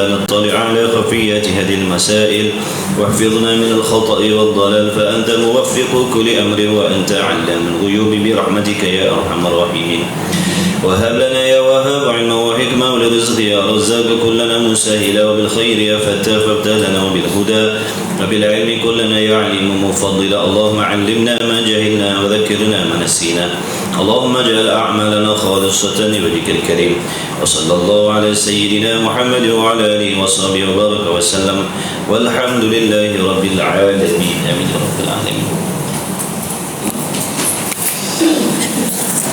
نطلع على خفيات هذه المسائل واحفظنا من الخطأ والضلال فأنت موفق كل أمر وأنت علام الغيوب برحمتك يا أرحم الراحمين. وهب لنا يا وهاب علما وحكمة ولرزق يا رزاق كلنا مسهلا وبالخير يا فتاح فابتح لنا وبالهدى وبالعلم كلنا يا عليم مفضلا. اللهم علمنا ما جهلنا وذكرنا ما نسينا. اللهم اجعل أعمالنا خالصة لوجهك الكريم. وصلى الله على سيدنا محمد وعلى آله وصحبه وبارك وسلم والحمد لله رب العالمين. آمين يا رب العالمين.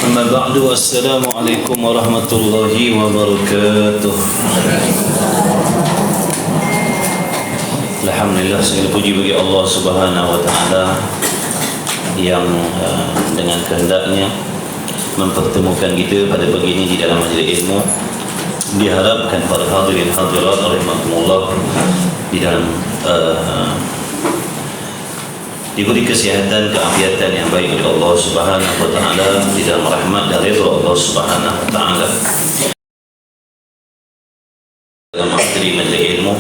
أما بعد السلام عليكم ورحمة الله وبركاته. Alhamdulillah, segala puji bagi Allah Subhanahu wa taala yang dengan kehendaknya mempertemukan kita pada pagi ini di dalam majlis ilmu. Diharapkan para hadirin hadirat rahimakumullah di dalam diberi kesihatan, keafiatan yang baik oleh Allah Subhanahu wa taala, di dalam rahmat dan ridha Allah Subhanahu wa taala. Dalam materi majlis ilmu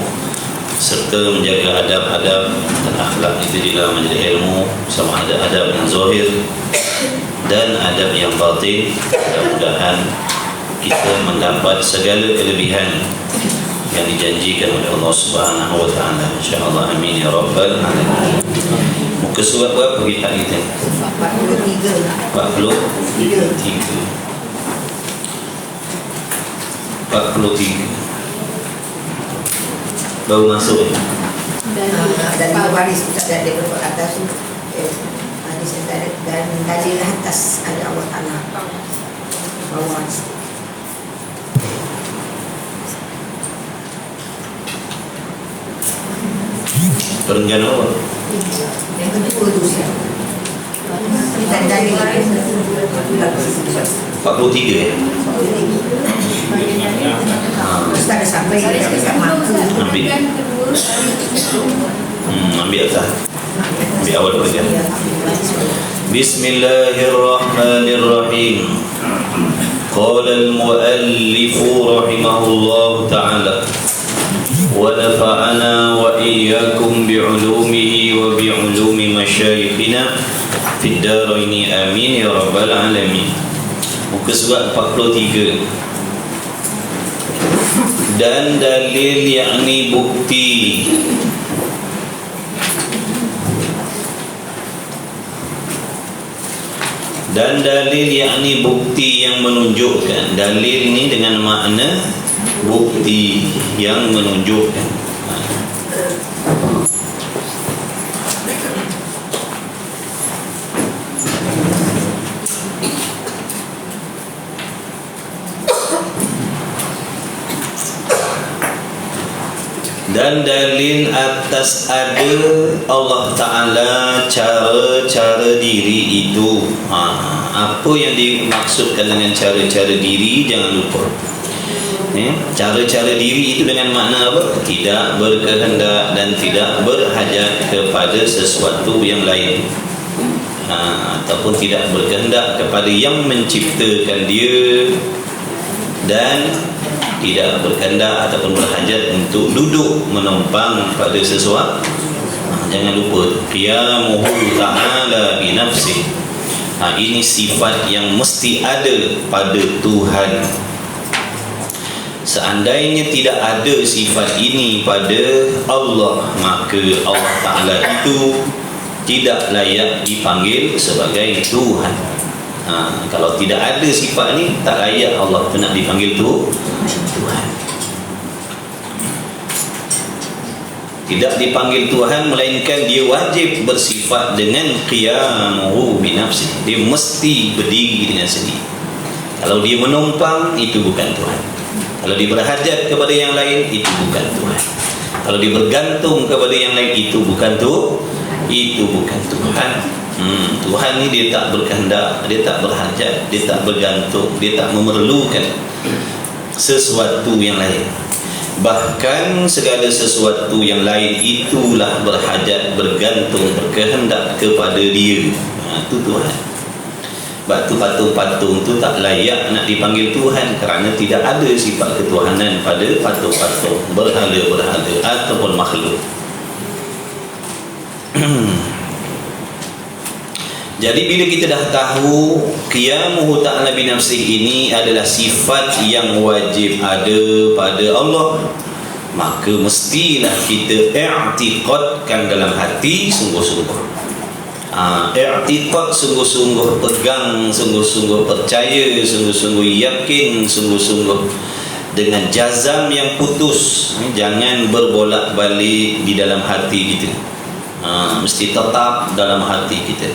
serta menjaga adab-adab dan akhlak itu di dalam majlis ilmu, sama ada adab yang zahir dan adab yang batin. Mudah-mudahan kita mendapat segala kelebihan yang dijanjikan oleh Allah Subhanahu wa taala, insyaallah. Amin ya rabbal alamin. Muka surat berapa kita ni? 43. 43 baru masuk ya? Dan baris Ustaz dari atas dan dari atas ada Allah Ta'ala bawah. Perenggan awal Yang kedua tu Ustaz. Dan dari 43 ya? Ustaz dah sampai Ambil ambil atas. Ambil awal perenggan. Bismillahirrahmanirrahim. Qala al-muallif rahimahullah ta'ala ونفعنا وإياكم بعلومه وبعلوم مشايخنا في الدارين آمين يا رب العالمين. Muka surat 43. Dan dalil yakni bukti. Dan dalil yakni bukti yang menunjukkan. Dalil ini dengan makna bukti yang menunjukkan. Dan dalil atas ada Allah Ta'ala cara-cara diri itu. Apa yang dimaksudkan dengan cara-cara diri, jangan lupa. Cara-cara diri itu dengan makna apa? Tidak berkehendak dan tidak berhajat kepada sesuatu yang lain, ataupun tidak berkehendak kepada yang menciptakan dia, dan tidak berkehendak ataupun berhajat untuk duduk menumpang pada sesuatu. Jangan lupa qiyamuhu ta'ala bi nafsi. Ini sifat yang mesti ada pada Tuhan. Seandainya tidak ada sifat ini pada Allah, maka Allah Ta'ala itu tidak layak dipanggil sebagai Tuhan. Kalau tidak ada sifat ini, tak layak Allah itu nak dipanggil Tuhan. Tidak dipanggil Tuhan, melainkan dia wajib bersifat dengan qiyamuhu binafsi. Dia mesti berdiri dengan sendiri. Kalau dia menumpang, itu bukan Tuhan. Kalau dia berhajat kepada yang lain, itu bukan Tuhan. Kalau dia bergantung kepada yang lain, itu bukan Tuhan. Tuhan ni dia tak berkehendak, dia tak berhajat, dia tak bergantung, dia tak memerlukan sesuatu yang lain. Bahkan segala sesuatu yang lain itulah berhajat, bergantung, berkehendak kepada dia. Itu Tuhan. Sebab tu patung-patung tu tak layak nak dipanggil Tuhan, kerana tidak ada sifat ketuhanan pada patung-patung, berhala-berhala ataupun makhluk. Jadi bila kita dah tahu qiyamuhu ta'ala binafsih ini adalah sifat yang wajib ada pada Allah, maka mestilah kita i'tiqadkan dalam hati sungguh-sungguh. I'tiqad sungguh-sungguh, pegang sungguh-sungguh, percaya sungguh-sungguh, yakin sungguh-sungguh, dengan jazam yang putus. Jangan berbolak-balik di dalam hati kita. Mesti tetap dalam hati kita.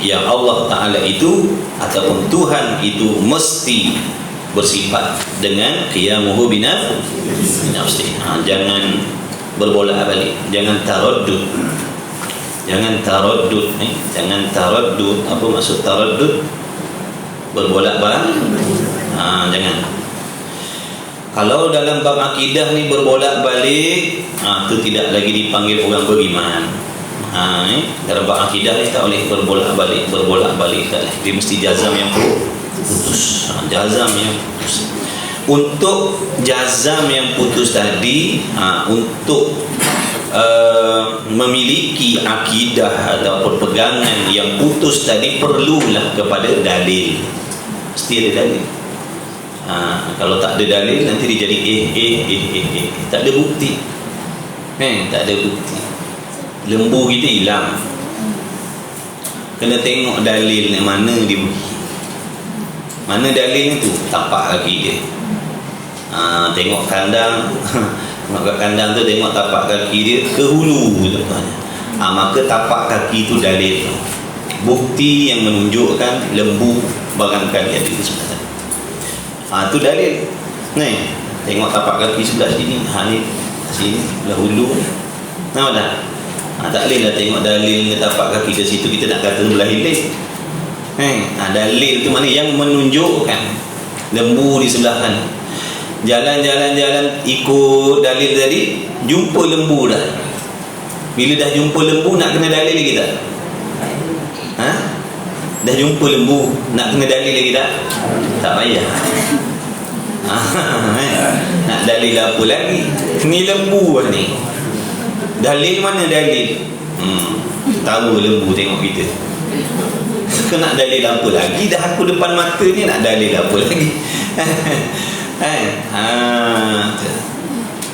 Yang Allah Ta'ala itu ataupun Tuhan itu mesti bersifat dengan qiyamuhu binafsih. Jangan berbolak-balik, jangan taraddud. Jangan taraddud. Jangan taraddud. Apa maksud taraddud? Berbolak-balik. Jangan. Kalau dalam bab akidah ni berbolak-balik, itu tidak lagi dipanggil orang beriman. Dalam bab akidah ni tak boleh berbolak-balik. Berbolak-balik tak boleh. Dia mesti jazam yang putus. Jazam yang putus. Untuk jazam yang putus tadi, untuk memiliki akidah ataupun pegangan yang putus tadi, perlulah kepada dalil. Mesti ada dalil. Kalau tak ada dalil, nanti dia jadi tak ada bukti. Tak ada bukti. Lembu kita hilang, kena tengok dalil mana dia bagi. Mana dalil itu? Tapak kaki dia. Tengok kandang. Kat kandang tu tengok tapak kaki dia ke hulu contohnya. Maka tapak kaki tu dalil, bukti yang menunjukkan lembu barangkali ada di sebelah. Tu dalil. Ni tengok tapak kaki sebelah sini, ni sini belah hulu. Nampak tak? Tak boleh lah tengok dalil ke tapak kaki ke situ kita nak kata belah hilir. Dalil tu mana yang menunjukkan lembu di sebelah kan. Jalan ikut dalil tadi, jumpa lembu dah. Bila dah jumpa lembu, nak kena dalil lagi tak? Dah jumpa lembu, nak kena dalil lagi tak? Tak payah. Nak dalil apa lagi? Ni lembu lah ni. Dalil mana dalil? Tahu lembu tengok kita. Kena dalil apa lagi? Dah aku depan mata ni, nak dalil apa lagi?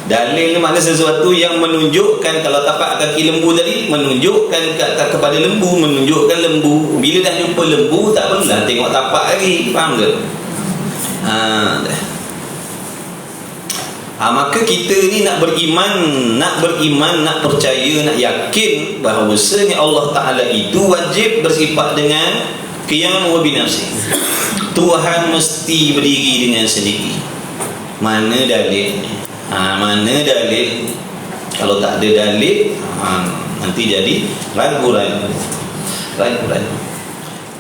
Dalil ni makna sesuatu yang menunjukkan. Kalau tapak kaki lembu tadi menunjukkan kepada lembu, menunjukkan lembu. Bila dah jumpa lembu, tak perlulah tengok tapak lagi. Faham ke? Maka kita ni nak beriman, nak percaya, nak yakin bahawasanya Allah Ta'ala itu wajib bersifat dengan qiyamuhu binafsih. Tuhan mesti berdiri dengan sendiri. Mana dalil? Mana dalil? Kalau tak ada dalil, nanti jadi ragu-ragu.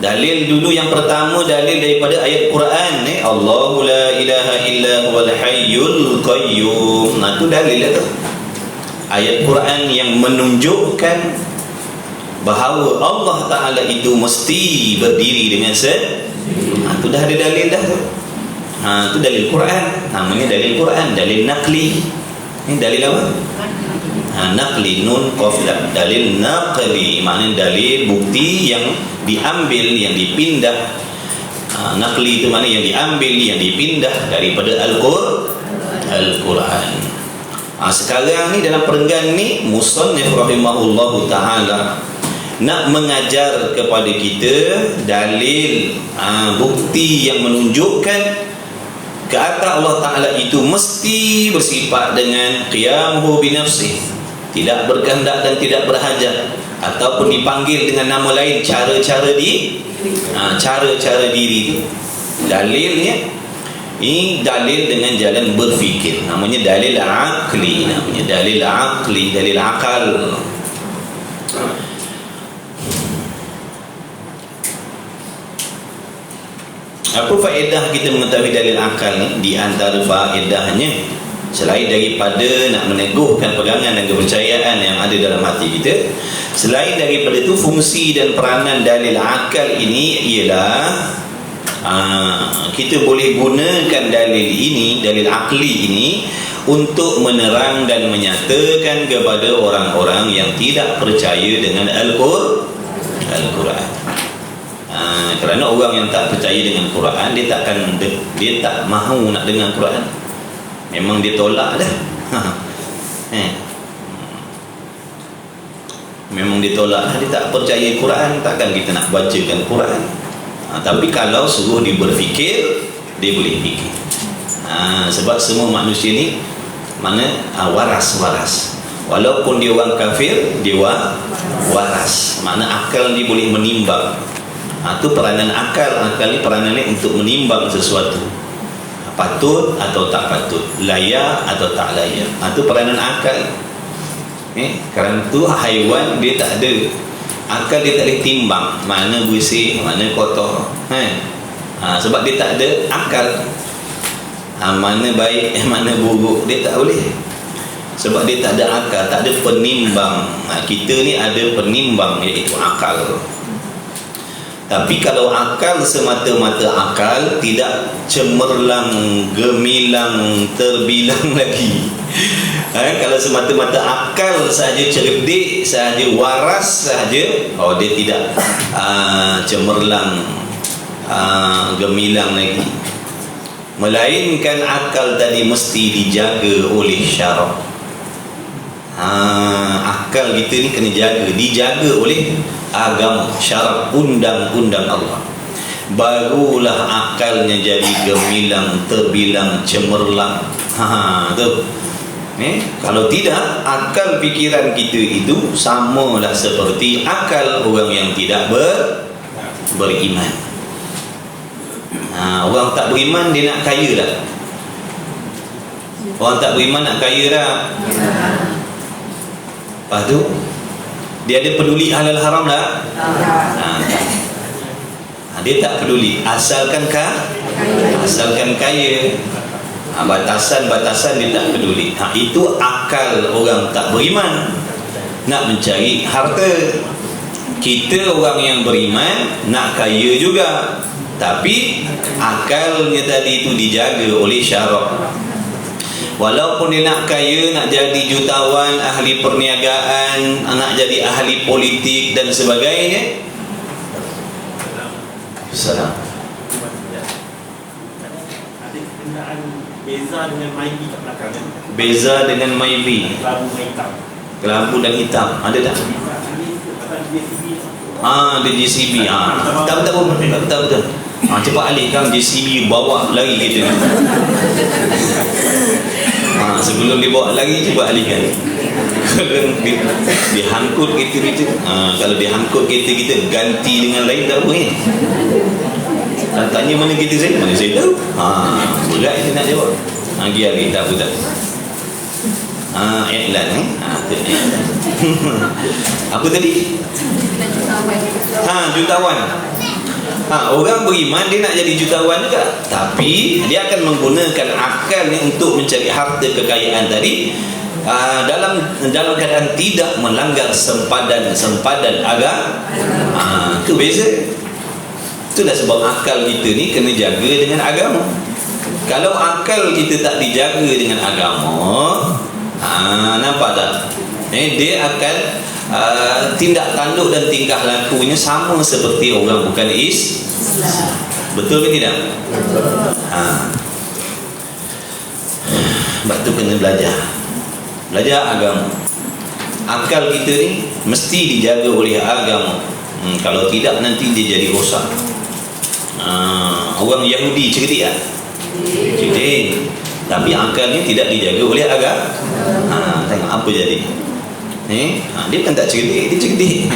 Dalil dulu yang pertama, dalil daripada ayat Quran. Allahu la ilaha illa huwal hayyul qayyum. Itu dalil itu. Ayat Quran yang menunjukkan bahawa Allah Ta'ala itu mesti berdiri dengan itu dah ada dalil dah. Itu dalil Quran. Namanya dalil Quran, dalil naqli. Ini dalil apa? Naqli, nun qaf lam. Dalil naqli maknanya dalil bukti yang diambil, yang dipindah. Naqli itu mana yang diambil, yang dipindah daripada Al-Quran. Sekarang ni dalam perenggan ni, musannif rahimahullahu ta'ala nak mengajar kepada kita dalil, bukti yang menunjukkan ke atas Allah Ta'ala itu mesti bersifat dengan qiyamuhu binafsih, tidak berkehendak dan tidak berhajat, ataupun dipanggil dengan nama lain cara-cara diri itu. Dalilnya ini dalil dengan jalan berfikir, namanya dalil akli, dalil akal. Apa faedah kita mengetahui dalil akal ni? Di antara faedahnya, Selain daripada nak meneguhkan pegangan dan kepercayaan yang ada dalam hati kita, selain daripada itu, fungsi dan peranan dalil akal ini ialah kita boleh gunakan dalil ini, dalil akli ini, untuk menerang dan menyatakan kepada orang-orang yang tidak percaya dengan Al-Quran. Kerana orang yang tak percaya dengan Quran, dia tak mahu nak dengar Quran. Memang dia tolak dah. Memang dia tolak dah. Dia tak percaya Quran, takkan kita nak bacakan Quran. Tapi kalau suruh dia berfikir, dia boleh fikir. Sebab semua manusia ni waras. Walaupun dia orang kafir, dia waras. Makna akal dia boleh menimbang. Itu peranan akal. Akal ni peranan ni untuk menimbang sesuatu, patut atau tak patut, layak atau tak layak. Itu peranan akal. Kerana tu haiwan dia tak ada akal, dia tak boleh timbang mana bersih, mana kotor. Sebab dia tak ada akal. Mana baik, mana buruk, dia tak boleh. Sebab dia tak ada akal, tak ada penimbang. Kita ni ada penimbang, iaitu akal. Tapi kalau akal semata-mata akal, tidak cemerlang, gemilang, terbilang lagi. Kalau semata-mata akal saja, cerdik saja, waras saja, dia tidak cemerlang, gemilang lagi. Melainkan akal tadi mesti dijaga oleh syarak. Akal kita ni kena dijaga oleh agama, syarak, undang-undang Allah. Barulah akalnya jadi gemilang, terbilang, cemerlang. Tu. Kalau tidak, akal fikiran kita itu samalah seperti akal orang yang tidak beriman. Orang tak beriman, dia nak kaya dah. Orang tak beriman nak kaya dah. Lepas tu dia ada peduli halal haram dah? Dia tak peduli, asalkan kaya. Batasan-batasan dia tak peduli. Itu akal orang tak beriman, nak mencari harta. Kita orang yang beriman nak kaya juga, tapi akalnya tadi itu dijaga oleh syarak. Walaupun dia nak kaya, nak jadi jutawan, ahli perniagaan, nak jadi ahli politik dan sebagainya. Salam. Beza dengan Maybe kat belakang kan? Beza dengan Maybe. Kelabu dan hitam. Ada tak? Dia JCB. Tak betul. Cepat alihkan JCB, bawa lagi kereta. Sebelum dia bawa lagi, cepat alihkan. Kalau dihangkut kereta kita, kalau dihangkut kereta kita, ganti dengan lain tak apa. Tanya mana kereta saya, mana saya tahu. Berat itu nak jawab. Lagi tak apa tak. Iklan apa tadi? Jutawan. Orang beriman dia nak jadi jutawan juga, tapi dia akan menggunakan akalnya untuk mencari harta kekayaan tadi, dalam keadaan tidak melanggar sempadan agama. Itu beza. Itulah sebab akal kita ni kena jaga dengan agama. Kalau akal kita tak dijaga dengan agama, nampak tak? Dia akan tindak tanduk dan tingkah lakunya sama seperti orang bukan Islam. Betul ke tidak? Sebab tu kena belajar agama. Akal kita ni mesti dijaga oleh agama. Kalau tidak, nanti dia jadi rosak. Orang Yahudi cerdik tak? Cerdik, tapi akalnya tidak dijaga oleh agama. Tengok apa jadi. Dia kan tak cerdik, dia cerdik.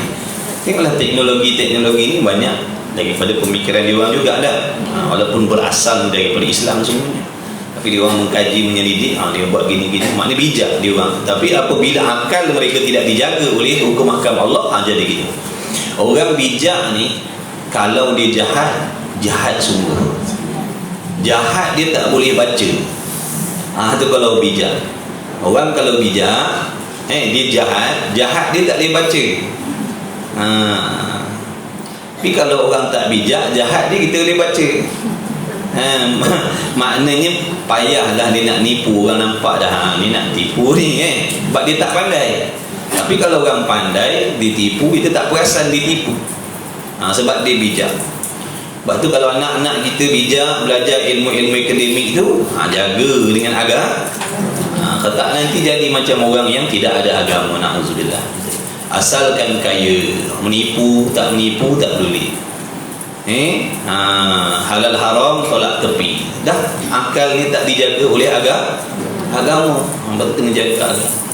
Tengoklah teknologi ni banyak daripada pemikiran dia orang juga ada. Walaupun berasal daripada Islam semuanya, tapi dia orang mengkaji, menyelidik, dia buat gini-gini, maknanya bijak dia orang. Tapi apabila akal mereka tidak dijaga oleh hukum ahkam Allah, jadi gitu. Orang bijak ni, kalau dia jahat sungguh. Jahat dia tak boleh baca. Tu kalau bijak. Orang kalau bijak, dia jahat dia tak boleh baca. Tapi kalau orang tak bijak, jahat dia kita boleh baca. Maknanya payahlah dia nak nipu orang, nampak dah ni nak tipu ni sebab dia tak pandai. Tapi kalau orang pandai ditipu, kita tak perasan ditipu. Sebab dia bijak. Sebab tu kalau anak-anak kita bijak, belajar ilmu-ilmu akademik tu, jaga dengan agama. Kalau tak nanti jadi macam orang yang tidak ada agama, na'udzubillah. Asalkan kaya, menipu tak peduli. Halal haram tolak tepi. Dah akal ni tak dijaga oleh agama. Betul kena jaga agama.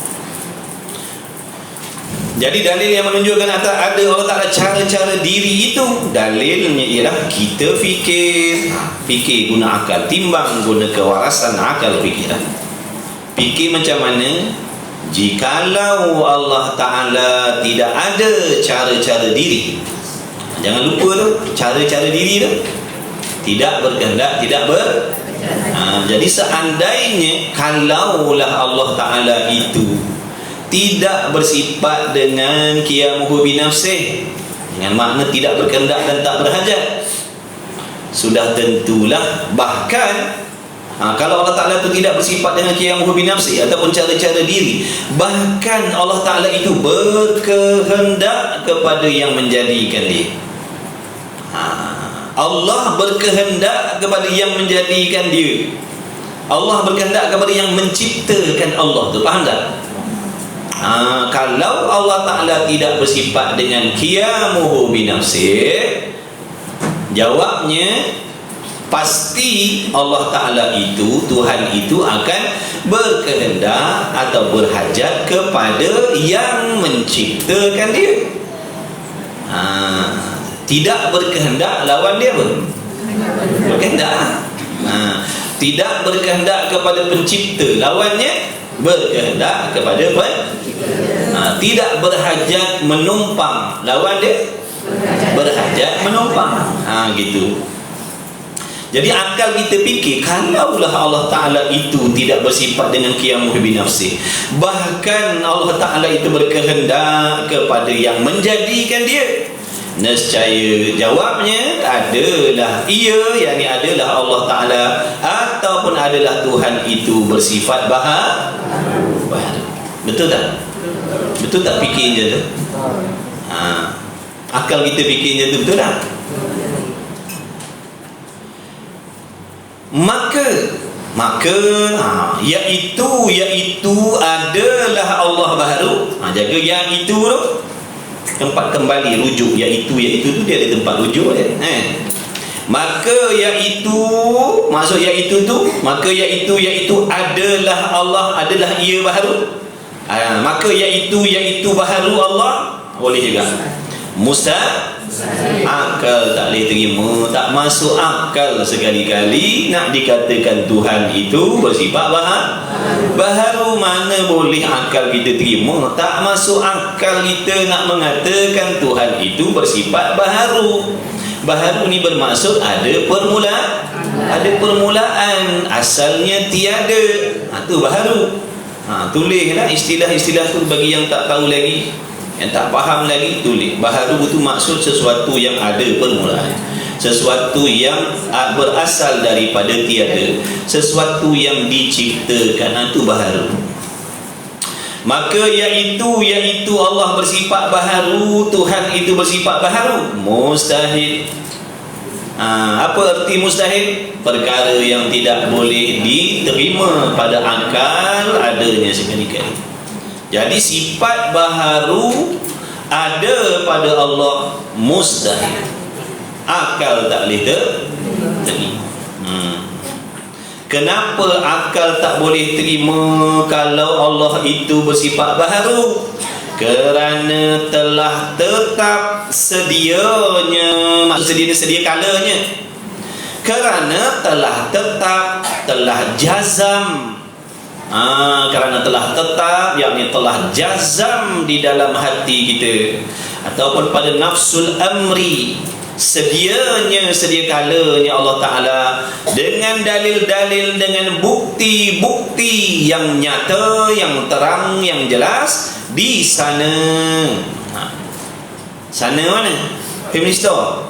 Jadi dalil yang menunjukkan ada Allah Ta'ala cara-cara diri itu, dalilnya ialah kita fikir guna akal, timbang guna kewarasan akal fikiran. Fikir macam mana? Jikalau Allah Ta'ala tidak ada cara-cara diri, jangan lupa tu, cara-cara diri tu tidak berkehendak, jadi seandainya kalaulah Allah Ta'ala itu tidak bersifat dengan qiyamuhu binafsih, dengan makna tidak berkehendak dan tak berhajat, sudah tentulah bahkan kalau Allah Ta'ala itu tidak bersifat dengan qiyamuhu binafsih ataupun cara-cara diri, bahkan Allah Ta'ala itu berkehendak kepada yang menjadikan dia. Allah berkehendak kepada yang menjadikan dia. Allah berkehendak kepada yang menciptakan Allah tu, faham tak? Kalau Allah Ta'ala tidak bersifat dengan qiyamuhu binafsih, jawabnya pasti Allah Ta'ala itu, Tuhan itu akan berkehendak atau berhajat kepada yang menciptakan dia. Tidak berkehendak lawan dia pun berkehendak. Tidak berkehendak kepada pencipta, lawannya berkehendak kepada tidak berhajat menumpang, lawan dia berhajat menumpang. Gitu. Jadi akal kita fikir, kalaulah Allah Ta'ala itu tidak bersifat dengan qiyamuhu binafsih, bahkan Allah Ta'ala itu berkehendak kepada yang menjadikan dia, nescaya jawabnya adalah yakni adalah Allah Ta'ala ataupun adalah Tuhan itu bersifat baharu. Betul tak? Betul tak fikir je tu? Akal kita fikir je tu, betul tak? Maka iaitu adalah Allah baharu. Jaga yang itu tu, tempat kembali rujuk, iaitu tu dia ada tempat rujuk dia. Maka iaitu, maksud iaitu tu, maka iaitu adalah Allah, adalah ia baharu. Maka iaitu baharu Allah, boleh juga akal tak boleh terima, tak masuk akal sekali-kali nak dikatakan Tuhan itu bersifat baharu. Mana boleh akal kita terima, tak masuk akal kita nak mengatakan Tuhan itu bersifat baharu. Baharu ni bermaksud ada permulaan, asalnya tiada. Tu baharu. Tulislah istilah-istilah tu bagi yang tak tahu lagi, yang tak faham lagi, tulis. Baharu itu maksud sesuatu yang ada permulaan, sesuatu yang berasal daripada tiada, sesuatu yang diciptakan. Itu baharu. Maka iaitu Allah bersifat baharu, Tuhan itu bersifat baharu, mustahil. Apa erti mustahil? Perkara yang tidak boleh diterima pada akal adanya sekali-kali. Jadi sifat baharu ada pada Allah mustahil, akal tak boleh terima. Kenapa akal tak boleh terima kalau Allah itu bersifat baharu? Kerana telah tetap sedianya, maksudnya sedia kalanya. Kerana telah tetap, telah jazam. Kerana telah tetap, yakni telah jazam di dalam hati kita ataupun pada nafsul amri, Sedianya sedia kalanya Allah Ta'ala dengan dalil-dalil, dengan bukti-bukti yang nyata, yang terang, yang jelas di sana. Sana mana? Family store?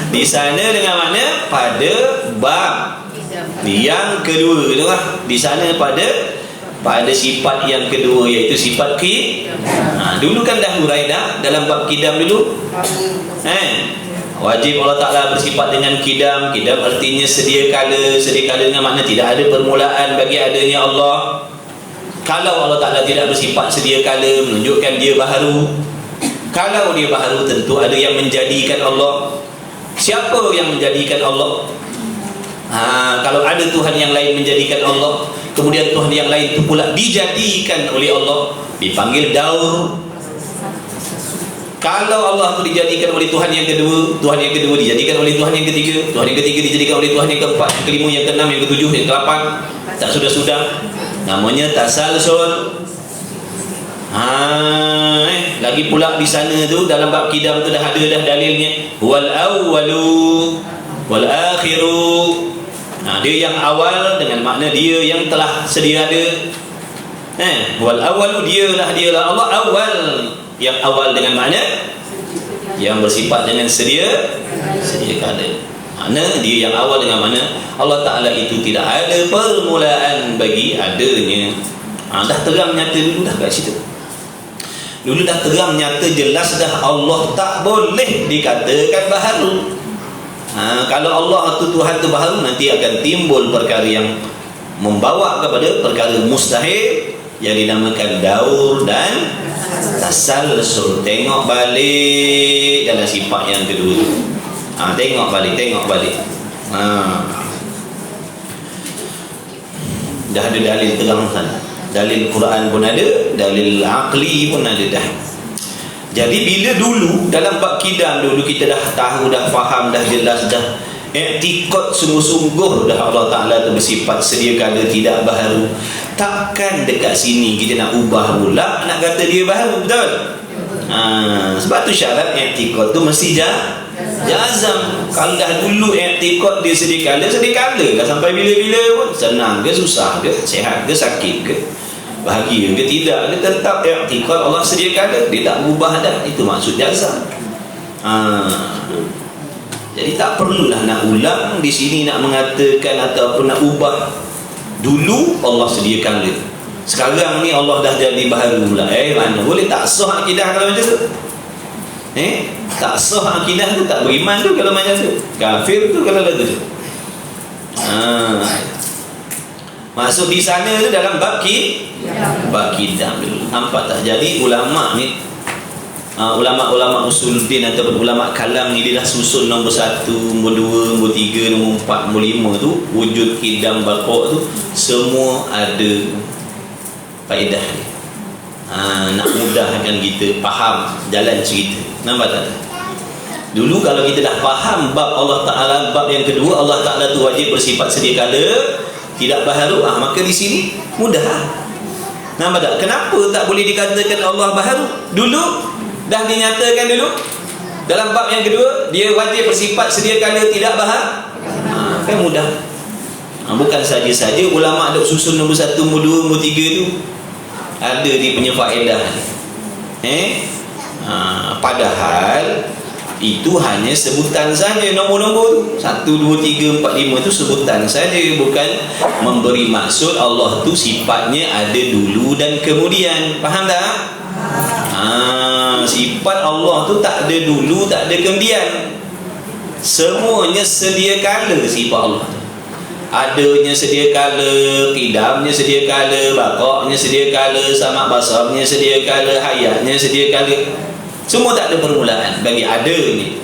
Di sana dengan mana? Pada bab yang kedua tu lah. Di sana pada sifat yang kedua, iaitu sifat dulu kan dah hurai dah dalam bab kidam dulu. Wajib Allah Ta'ala bersifat dengan kidam. Kidam artinya sedia kala. Sedia kala dengan makna tidak ada permulaan bagi adanya Allah. Kalau Allah Ta'ala tidak bersifat sedia kala, menunjukkan dia baharu. Kalau dia baharu, tentu ada yang menjadikan Allah. Siapa yang menjadikan Allah? Kalau ada Tuhan yang lain menjadikan Allah, kemudian Tuhan yang lain itu pula dijadikan oleh Allah, dipanggil daur. Kalau Allah itu dijadikan oleh Tuhan yang kedua, Tuhan yang kedua dijadikan oleh Tuhan yang ketiga, Tuhan yang ketiga dijadikan oleh Tuhan yang keempat, yang kelima, yang keenam, yang ketujuh, yang ke-8, tak sudah-sudah, namanya tasalsul. Lagi pula di sana tu dalam bab kidam tu dah ada dah dalilnya, wal awwalu wal akhiru. Dia yang awal dengan makna dia yang telah sedia ada. Wal awwalu dialah Allah awal, yang awal dengan makna yang bersifat dengan sedia kala. Makna dia yang awal dengan mana Allah Ta'ala itu tidak ada permulaan bagi adanya. Dah terang nyata dulu dah kat situ. Dulu dah terang nyata jelas dah Allah tak boleh dikatakan baharu. Kalau Allah itu Tuhan itu baharu, nanti akan timbul perkara yang membawa kepada perkara mustahil yang dinamakan daur dan tasalsul. Tengok balik dalam sifat yang kedua. Tengok balik. Dah ada dalil terang sana. Dalil Quran pun ada, dalil aqli pun ada dah. Jadi bila dulu dalam bab kidam dulu kita dah tahu, dah faham, dah jelas, dah i'tiqad sungguh-sungguh dah Allah Ta'ala tu bersifat sedia kala tidak baharu. Takkan dekat sini kita nak ubah pula, nak kata dia baharu, betul? Sebab tu syarat i'tiqad tu mesti jazam. Kalau dah dulu i'tiqad dia sedia kala lah, sampai bila-bila pun, senang ke susah ke, sihat ke sakit ke, bahagia ke tidak, dia tetap i'tiqad Allah sedia kala, dia tak berubah dah. Itu maksud jazam. Jadi tak perlulah nak ulang di sini nak mengatakan ataupun nak ubah. Dulu Allah sedia kala, sekarang ni Allah dah jadi baharu pula. Mana boleh, tak sah akidah kalau macam tu. Tak sah akidah tu, tak beriman tu kalau macam tu, kafir tu kalau lagu tu. Masuk di sana tu dalam bab kidam dulu. Nampak tak? Jadi ulama ni, ulama-ulama usuluddin ataupun ulama kalam ni, dia dah susun nombor 1, nombor 2, nombor 3, nombor 4, nombor 5 tu, wujud kidam baqa' tu semua ada faedah ni. Nak mudahkan kita faham jalan cerita. Nampak tak? Dulu kalau kita dah faham bab Allah Ta'ala, bab yang kedua, Allah Ta'ala tu wajib bersifat sedia kala tidak baharu, maka di sini mudah. Nampak tak? Kenapa tak boleh dikatakan Allah baharu? Dulu dah dinyatakan dulu dalam bab yang kedua, dia wajib bersifat sedia kala tidak baharu. Kan mudah. Bukan saja-saja ulama dok susun nombor 1, nombor 2, nombor 3 tu ada di punya faedah. Padahal itu hanya sebutan saja nombor-nombor tu. 1, 2, 3, 4, 5 tu sebutan saja, bukan memberi maksud Allah tu sifatnya ada dulu dan kemudian. Faham tak? Sifat Allah tu tak ada dulu, tak ada kemudian. Semuanya sedia kala sifat Allah tu. Adanya sedia kala, qidamnya sedia kala, baqa'nya sedia kala, sama' basarnya sedia kala, hayatnya sedia kala. Semua tak ada permulaan bagi ada ni.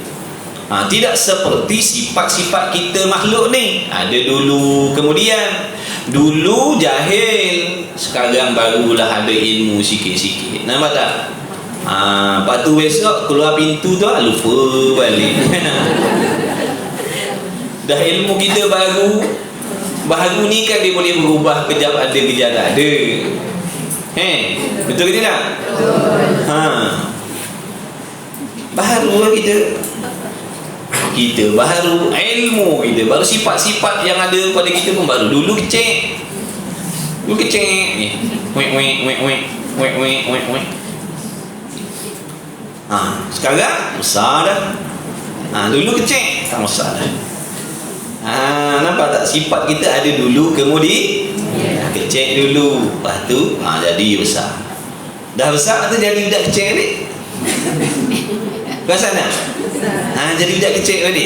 Tidak seperti sifat-sifat kita makhluk ni, ada dulu kemudian. Dulu jahil, sekarang barulah ada ilmu sikit-sikit. Nampak tak? Lepas tu besok keluar pintu tu lupa balik. Dah ilmu kita baru ni kan dia boleh berubah, kejap ada, kejap tak ada. Betul ke tidak? Baru kita baru ilmu kita, baru sifat-sifat yang ada pada kita pun baru. Dulu kecil ni, wek. Sekarang besar dah. Dulu kecil, tak besar dah. Nampak tak, sifat kita ada dulu, kemudian kecil dulu, lepas tu jadi besar. Dah besar tu jadi budak kecil ni. Perasan tak? Jadi budak kecil tadi.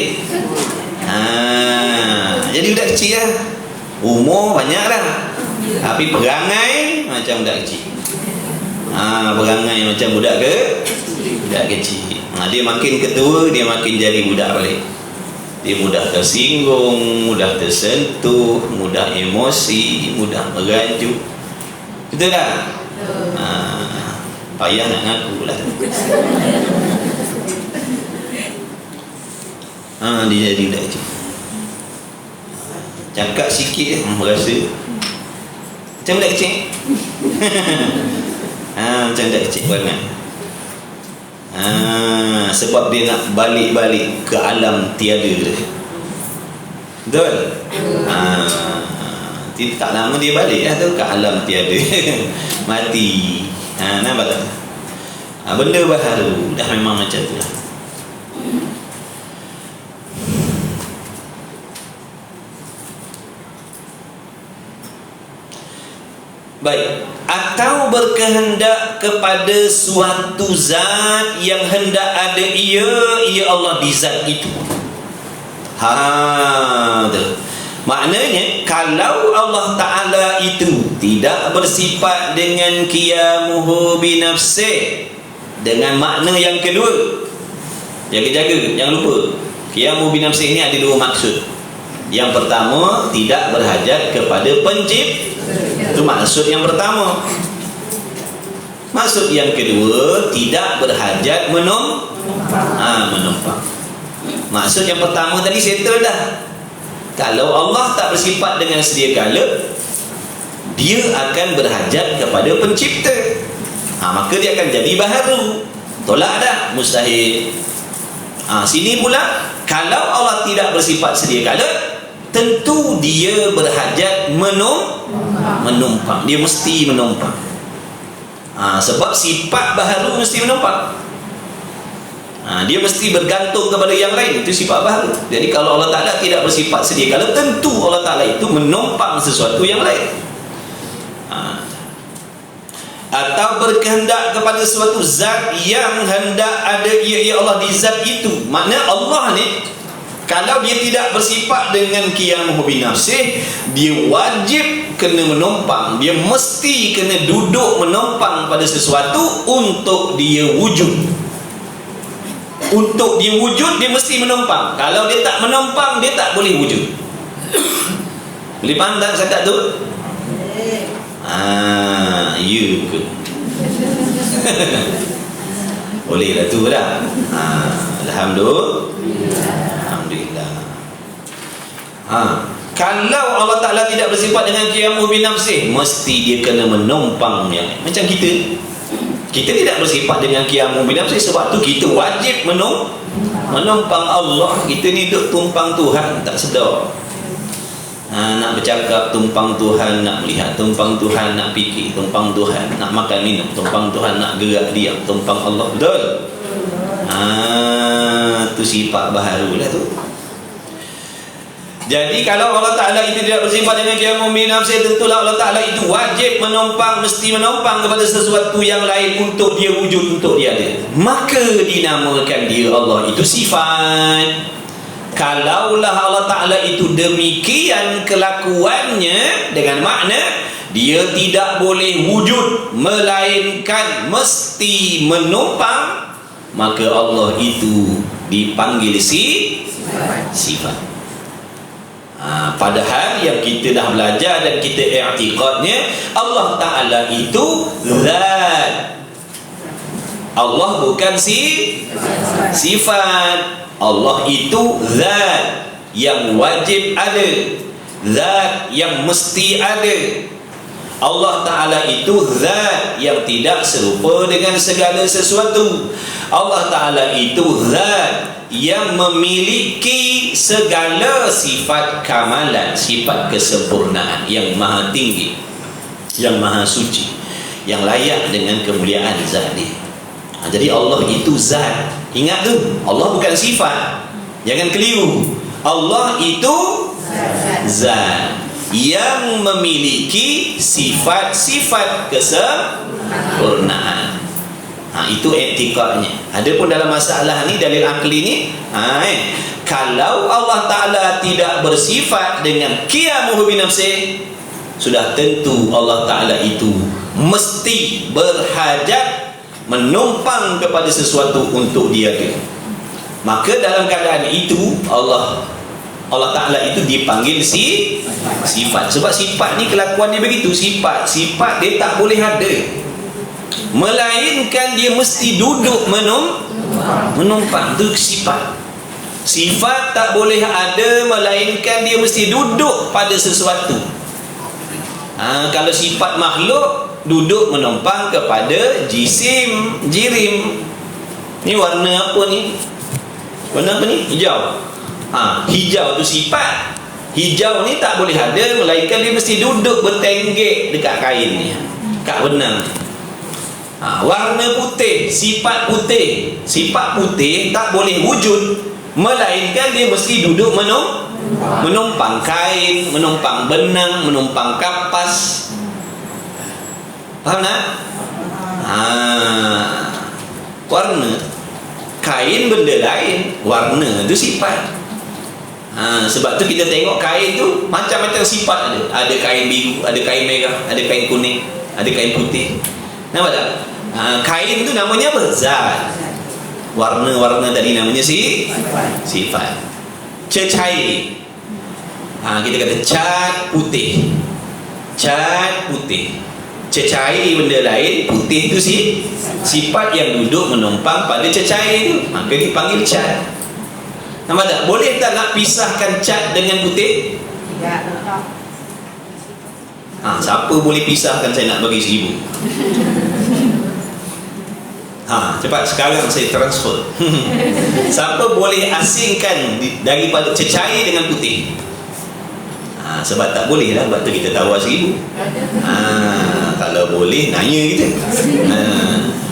Jadi budak kecil lah. Umur banyak dah, tapi perangai macam budak kecil. Perangai macam budak kecil. Dia makin ketua, dia makin jadi budak balik. Dia mudah tersinggung, mudah tersentuh, mudah emosi, mudah merajuk. Betul tak? Payah nak ngaku lah. Dia jadi budak kecil. Cakap sikit merasa macam budak kecil. Macam budak kecil banget. Sebab dia nak balik-balik ke alam tiada dia. Betul? Tak lama dia balik lah tu ke alam tiada. Mati. Nampak tak? Benda baharu dah memang macam tu lah. Baik, atau berkehendak kepada suatu zat yang hendak ada ia Allah di zat itu. Maknanya kalau Allah Ta'ala itu tidak bersifat dengan qiyamuhu binafsih, dengan makna yang kedua, jaga-jaga, jangan lupa, qiyamuhu binafsih ini ada dua maksud. Yang pertama, tidak berhajat kepada pencipta. Itu maksud yang pertama. Maksud yang kedua, tidak berhajat menumpang. Maksud yang pertama tadi settle dah. Kalau Allah tak bersifat dengan sedia kala, dia akan berhajat kepada pencipta. Maka dia akan jadi baharu. Tolak dah, mustahil. Sini pula, kalau Allah tidak bersifat sedia kala, tentu dia berhajat menumpang. Dia mesti menumpang. Sebab sifat baharu mesti menumpang. Dia mesti bergantung kepada yang lain. Itu sifat baharu. Jadi kalau Allah Ta'ala tidak bersifat sedia kala, tentu Allah Ta'ala itu menumpang sesuatu yang lain. Atau berkehendak kepada suatu zat yang hendak ada ia Allah di zat itu. Makna Allah ni, kalau dia tidak bersifat dengan qiyamuhu binafsih, dia wajib kena menumpang. Dia mesti kena duduk menumpang pada sesuatu untuk dia wujud. Untuk dia wujud, dia mesti menumpang. Kalau dia tak menumpang, dia tak boleh wujud. Boleh faham tak cakap tu? Ya ke? Boleh lah tu dah. Alhamdulillah. Kalau Allah Ta'ala tidak bersifat dengan qiyamuhu binafsih, mesti dia kena menumpang yang lain. Macam kita tidak bersifat dengan qiyamuhu binafsih, sebab tu kita wajib menumpang Allah. Kita ni duduk tumpang Tuhan, tak sedar. Nak bercakap tumpang Tuhan, nak melihat tumpang Tuhan, nak fikir tumpang Tuhan, nak makan minum tumpang Tuhan, nak gerak diam tumpang Allah. Betul? Tu sifat baharu lah tu. Jadi kalau Allah Ta'ala itu tidak bersifat dengan qiyamuhu binafsih, tentulah Allah Ta'ala itu wajib menumpang, mesti menumpang kepada sesuatu yang lain untuk dia wujud, untuk dia ada. Maka dinamakan dia Allah itu sifat. Kalaulah Allah Ta'ala itu demikian kelakuannya, dengan makna dia tidak boleh wujud melainkan mesti menumpang, maka Allah itu dipanggil sifat. Padahal yang kita dah belajar dan kita i'tiqadnya, Allah Ta'ala itu zat. Allah bukan sifat. Allah itu zat yang wajib ada, zat yang mesti ada. Allah Ta'ala itu zat yang tidak serupa dengan segala sesuatu. Allah Ta'ala itu zat yang memiliki segala sifat kamalan, sifat kesempurnaan, yang maha tinggi, yang maha suci, yang layak dengan kemuliaan zat dia. Jadi Allah itu zat. Ingat tu, Allah bukan sifat. Jangan keliru. Allah itu zat yang memiliki sifat-sifat kesempurnaan. Itu etikanya. Adapun dalam masalah ni, dalil akli ni, kalau Allah Ta'ala tidak bersifat dengan qiyamuhu binafsih, sudah tentu Allah Ta'ala itu mesti berhajat menumpang kepada sesuatu untuk dia. Maka dalam keadaan itu Allah Ta'ala itu dipanggil sifat. Sebab sifat ni kelakuan dia begitu. Sifat dia tak boleh ada, melainkan dia mesti duduk menumpang. Itu sifat tak boleh ada, melainkan dia mesti duduk pada sesuatu. Kalau sifat makhluk duduk menumpang kepada jirim. Ni warna apa ni? Warna apa ni? Hijau. Hijau tu sifat. Hijau ni tak boleh ada, melainkan dia mesti duduk bertenggek dekat kain ni, kat benang. Warna putih, sifat putih. Sifat putih tak boleh wujud, melainkan dia mesti duduk menumpang kain, menumpang benang, menumpang kapas. Faham tak? Warna kain benda lain, warna tu sifat. Sebab tu kita tengok kain tu macam-macam sifat ada. Ada kain biru, ada kain merah, ada kain kuning, ada kain putih. Nampak tak? Kain tu namanya apa? Zat. Warna-warna tadi namanya sifat. Cecair, kita kata cat putih. Cat putih. Cecair benda lain, putih tu sifat yang duduk menumpang pada cecair tu, maka dipanggil cat. Nampak tak? Boleh tak nak pisahkan cat dengan putih? Tidak. Siapa boleh pisahkan? Saya nak bagi 1,000. Cepat sekarang saya transfer. Siapa boleh asingkan daripada cecair dengan putih? Sebab tak boleh lah. Sebab tu kita tawar 1,000. Kalau boleh nanya kita.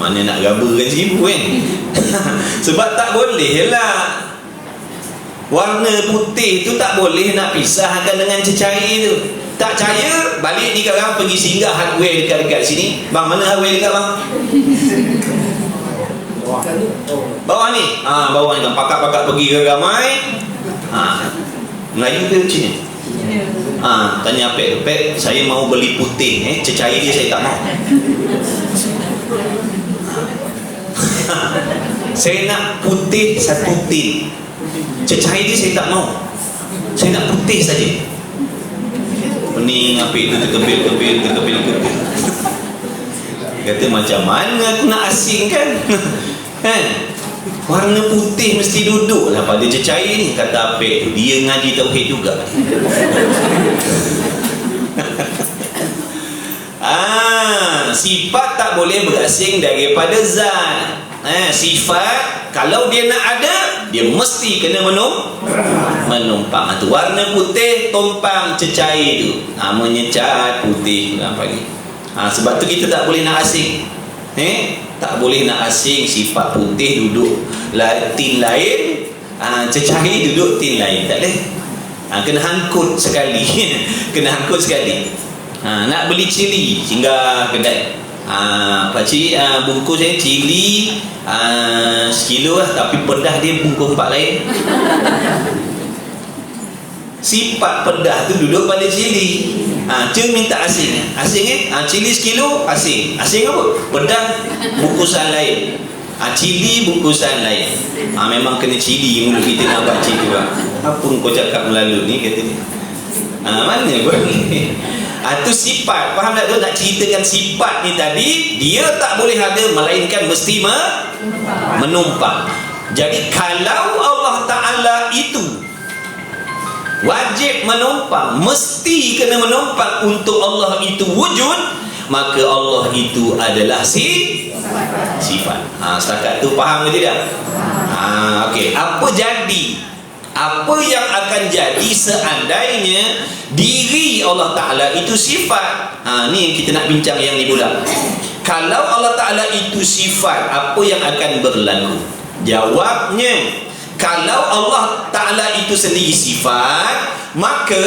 Mana nak gabakan 1,000 kan? Sebab tak boleh lah. Warna putih tu tak boleh nak pisahkan dengan cecair tu. Tak percaya, balik ni sekarang pergi singgah hardware dekat sini. Bang, mana hardware dekat bang? Bawah ni. Bawah ni kan. Pakak-pakak pergi ke ramai. Melayu ke Cina? Tanya Pek, saya mau beli putih, cecair dia saya tak mau. Saya nak putih 1 tin, cecair dia saya tak mau. Saya nak putih saja. Pening Apek tu terkebil-kebil. Kata macam mana aku nak asingkan? Warna putih mesti duduk lah pada cecair ni. Kata Apek tu, dia ngaji tauhid juga. Sifat tak boleh berasing daripada zat. Sifat kalau dia nak ada, dia mesti kena menumpang. Tu warna putih tumpang cecair tu, namanya cat putih apa ni. Sebab tu kita tak boleh nak asing. Tak boleh nak asing sifat putih duduk tin lain, cecair duduk tin lain. Tak boleh. Kena hangkut sekali. Kena hangkut sekali. Nak beli cili singgah kedai. Pakcik bungkus cili 1 kilo lah, tapi pedah dia bungkus 4 lain. Sifat pedah tu duduk pada cili. Cik minta asing. Cili 1 kilo asing. Asing apa? Pedah bungkusan lain. Cili bungkusan lain. Memang kena cili mulut kita nak pakcik tu lah. Apa kau cakap melalut ni katanya. Mana kau ni? Itu sifat. Faham tak tu? Nak ceritakan sifat ni tadi, dia tak boleh ada, melainkan mesti menumpang. Jadi kalau Allah Ta'ala itu wajib menumpang, mesti kena menumpang untuk Allah itu wujud, maka Allah itu adalah sifat. Setakat tu faham ke tidak? Okey, apa yang akan jadi seandainya diri Allah Ta'ala itu sifat? Ni yang kita nak bincang yang ni pula. Kalau Allah Ta'ala itu sifat, apa yang akan berlaku? Jawabnya, kalau Allah Ta'ala itu sendiri sifat, maka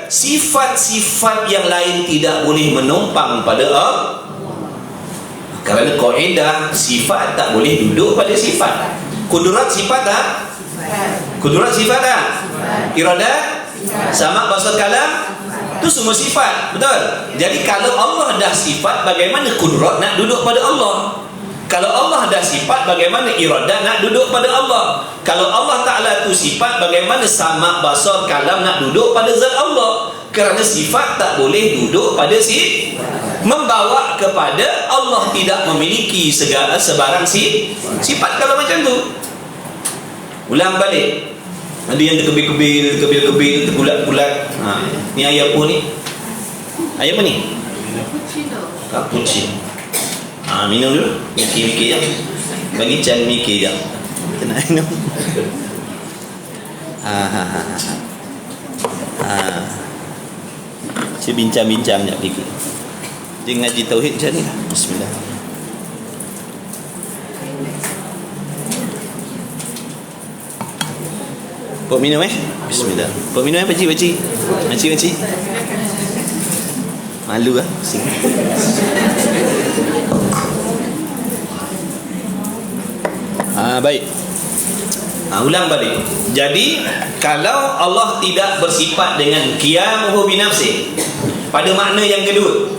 sifat-sifat yang lain tidak boleh menumpang pada Allah. Kerana kaedah sifat tak boleh duduk pada sifat. Kudrat sifat tak? Kudrat sifat tak? Iradat? Sama basar kalam? Itu semua sifat, betul? Jadi kalau Allah dah sifat, bagaimana kudrat nak duduk pada Allah? Kalau Allah dah sifat, bagaimana iradat nak duduk pada Allah? Kalau Allah Ta'ala tu sifat, bagaimana sama basar kalam nak duduk pada zat Allah? Kerana sifat tak boleh duduk pada membawa kepada Allah tidak memiliki segala sebarang sifat. Kalau macam tu, ulang balik. Ada yang terkebil-kebil, terkulat-kulat. Ni air apa ni? Air apa ni? Cappuccino. Minum dulu. Mikir-mikir je. Bagi Chan mikir je. Kita nak minum. Saya bincang-bincang sekejap fikir. Dia ngaji tauhid macam ni lah. Bismillah. Pok minum Bismillah. Pok minum pakcik. Makcik. Malu lah. Baik. Ulang balik. Jadi kalau Allah tidak bersifat dengan qiyamuhu binafsih, pada makna yang kedua,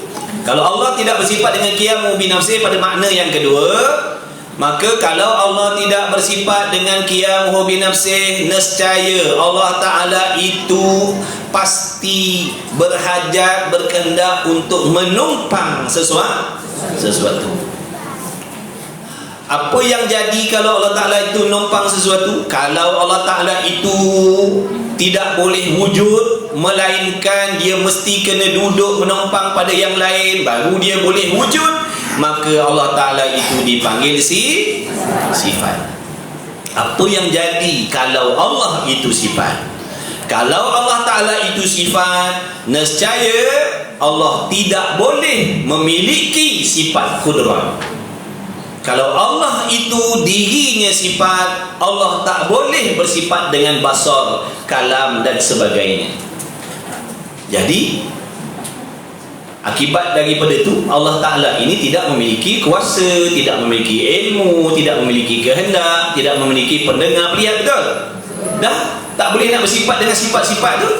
kalau Allah tidak bersifat dengan qiyamuhu binafsih pada makna yang kedua, maka kalau Allah tidak bersifat dengan qiyamuhu binafsih, nescaya Allah Ta'ala itu pasti berhajat, berkehendak untuk menumpang sesuatu. Apa yang jadi kalau Allah Ta'ala itu numpang sesuatu? Kalau Allah Ta'ala itu tidak boleh wujud, melainkan dia mesti kena duduk menumpang pada yang lain, baru dia boleh wujud, maka Allah Ta'ala itu dipanggil sifat. Apa yang jadi kalau Allah itu sifat? Kalau Allah Ta'ala itu sifat, nescaya Allah tidak boleh memiliki sifat kudrat. Kalau Allah itu dirinya sifat, Allah tak boleh bersifat dengan basar, kalam dan sebagainya. Jadi akibat daripada itu, Allah Ta'ala ini tidak memiliki kuasa, tidak memiliki ilmu, tidak memiliki kehendak, tidak memiliki pendengar, lihat, betul? Dah tak boleh nak bersifat dengan sifat-sifat tu.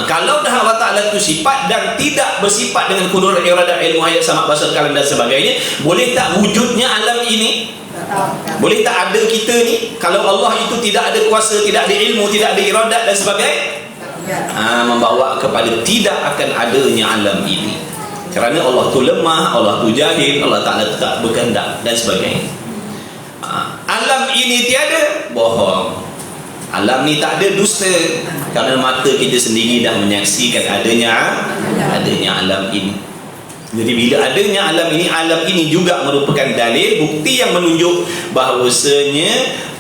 Kalau dah Allah Ta'ala itu sifat dan tidak bersifat dengan kudrat, iradah, ilmu, hayat, samak, basar, kalam dan sebagainya, boleh tak wujudnya alam ini? Boleh tak ada kita ni? Kalau Allah itu tidak ada kuasa, tidak ada ilmu, tidak ada iradat dan sebagainya, membawa kepada tidak akan adanya alam ini. Kerana Allah tu lemah, Allah tu jahil, Allah Ta'ala tak berkehendak dan sebagainya. Alam ini tiada, bohong. Alam ni tak ada, dusta. Kerana mata kita sendiri dah menyaksikan adanya alam ini. Jadi bila adanya alam ini juga merupakan dalil, bukti yang menunjuk bahawasanya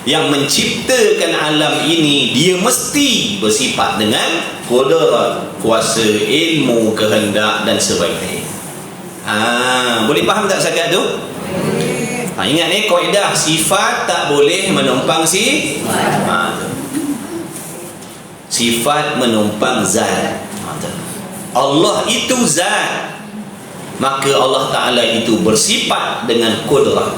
yang menciptakan alam ini dia mesti bersifat dengan kudrat, kuasa, ilmu, kehendak dan sebagainya. Boleh faham tak setakat tu? Ingat ni kaedah sifat tak boleh menumpang sifat menumpang zat. Allah itu zat, maka Allah Ta'ala itu bersifat dengan kudrat.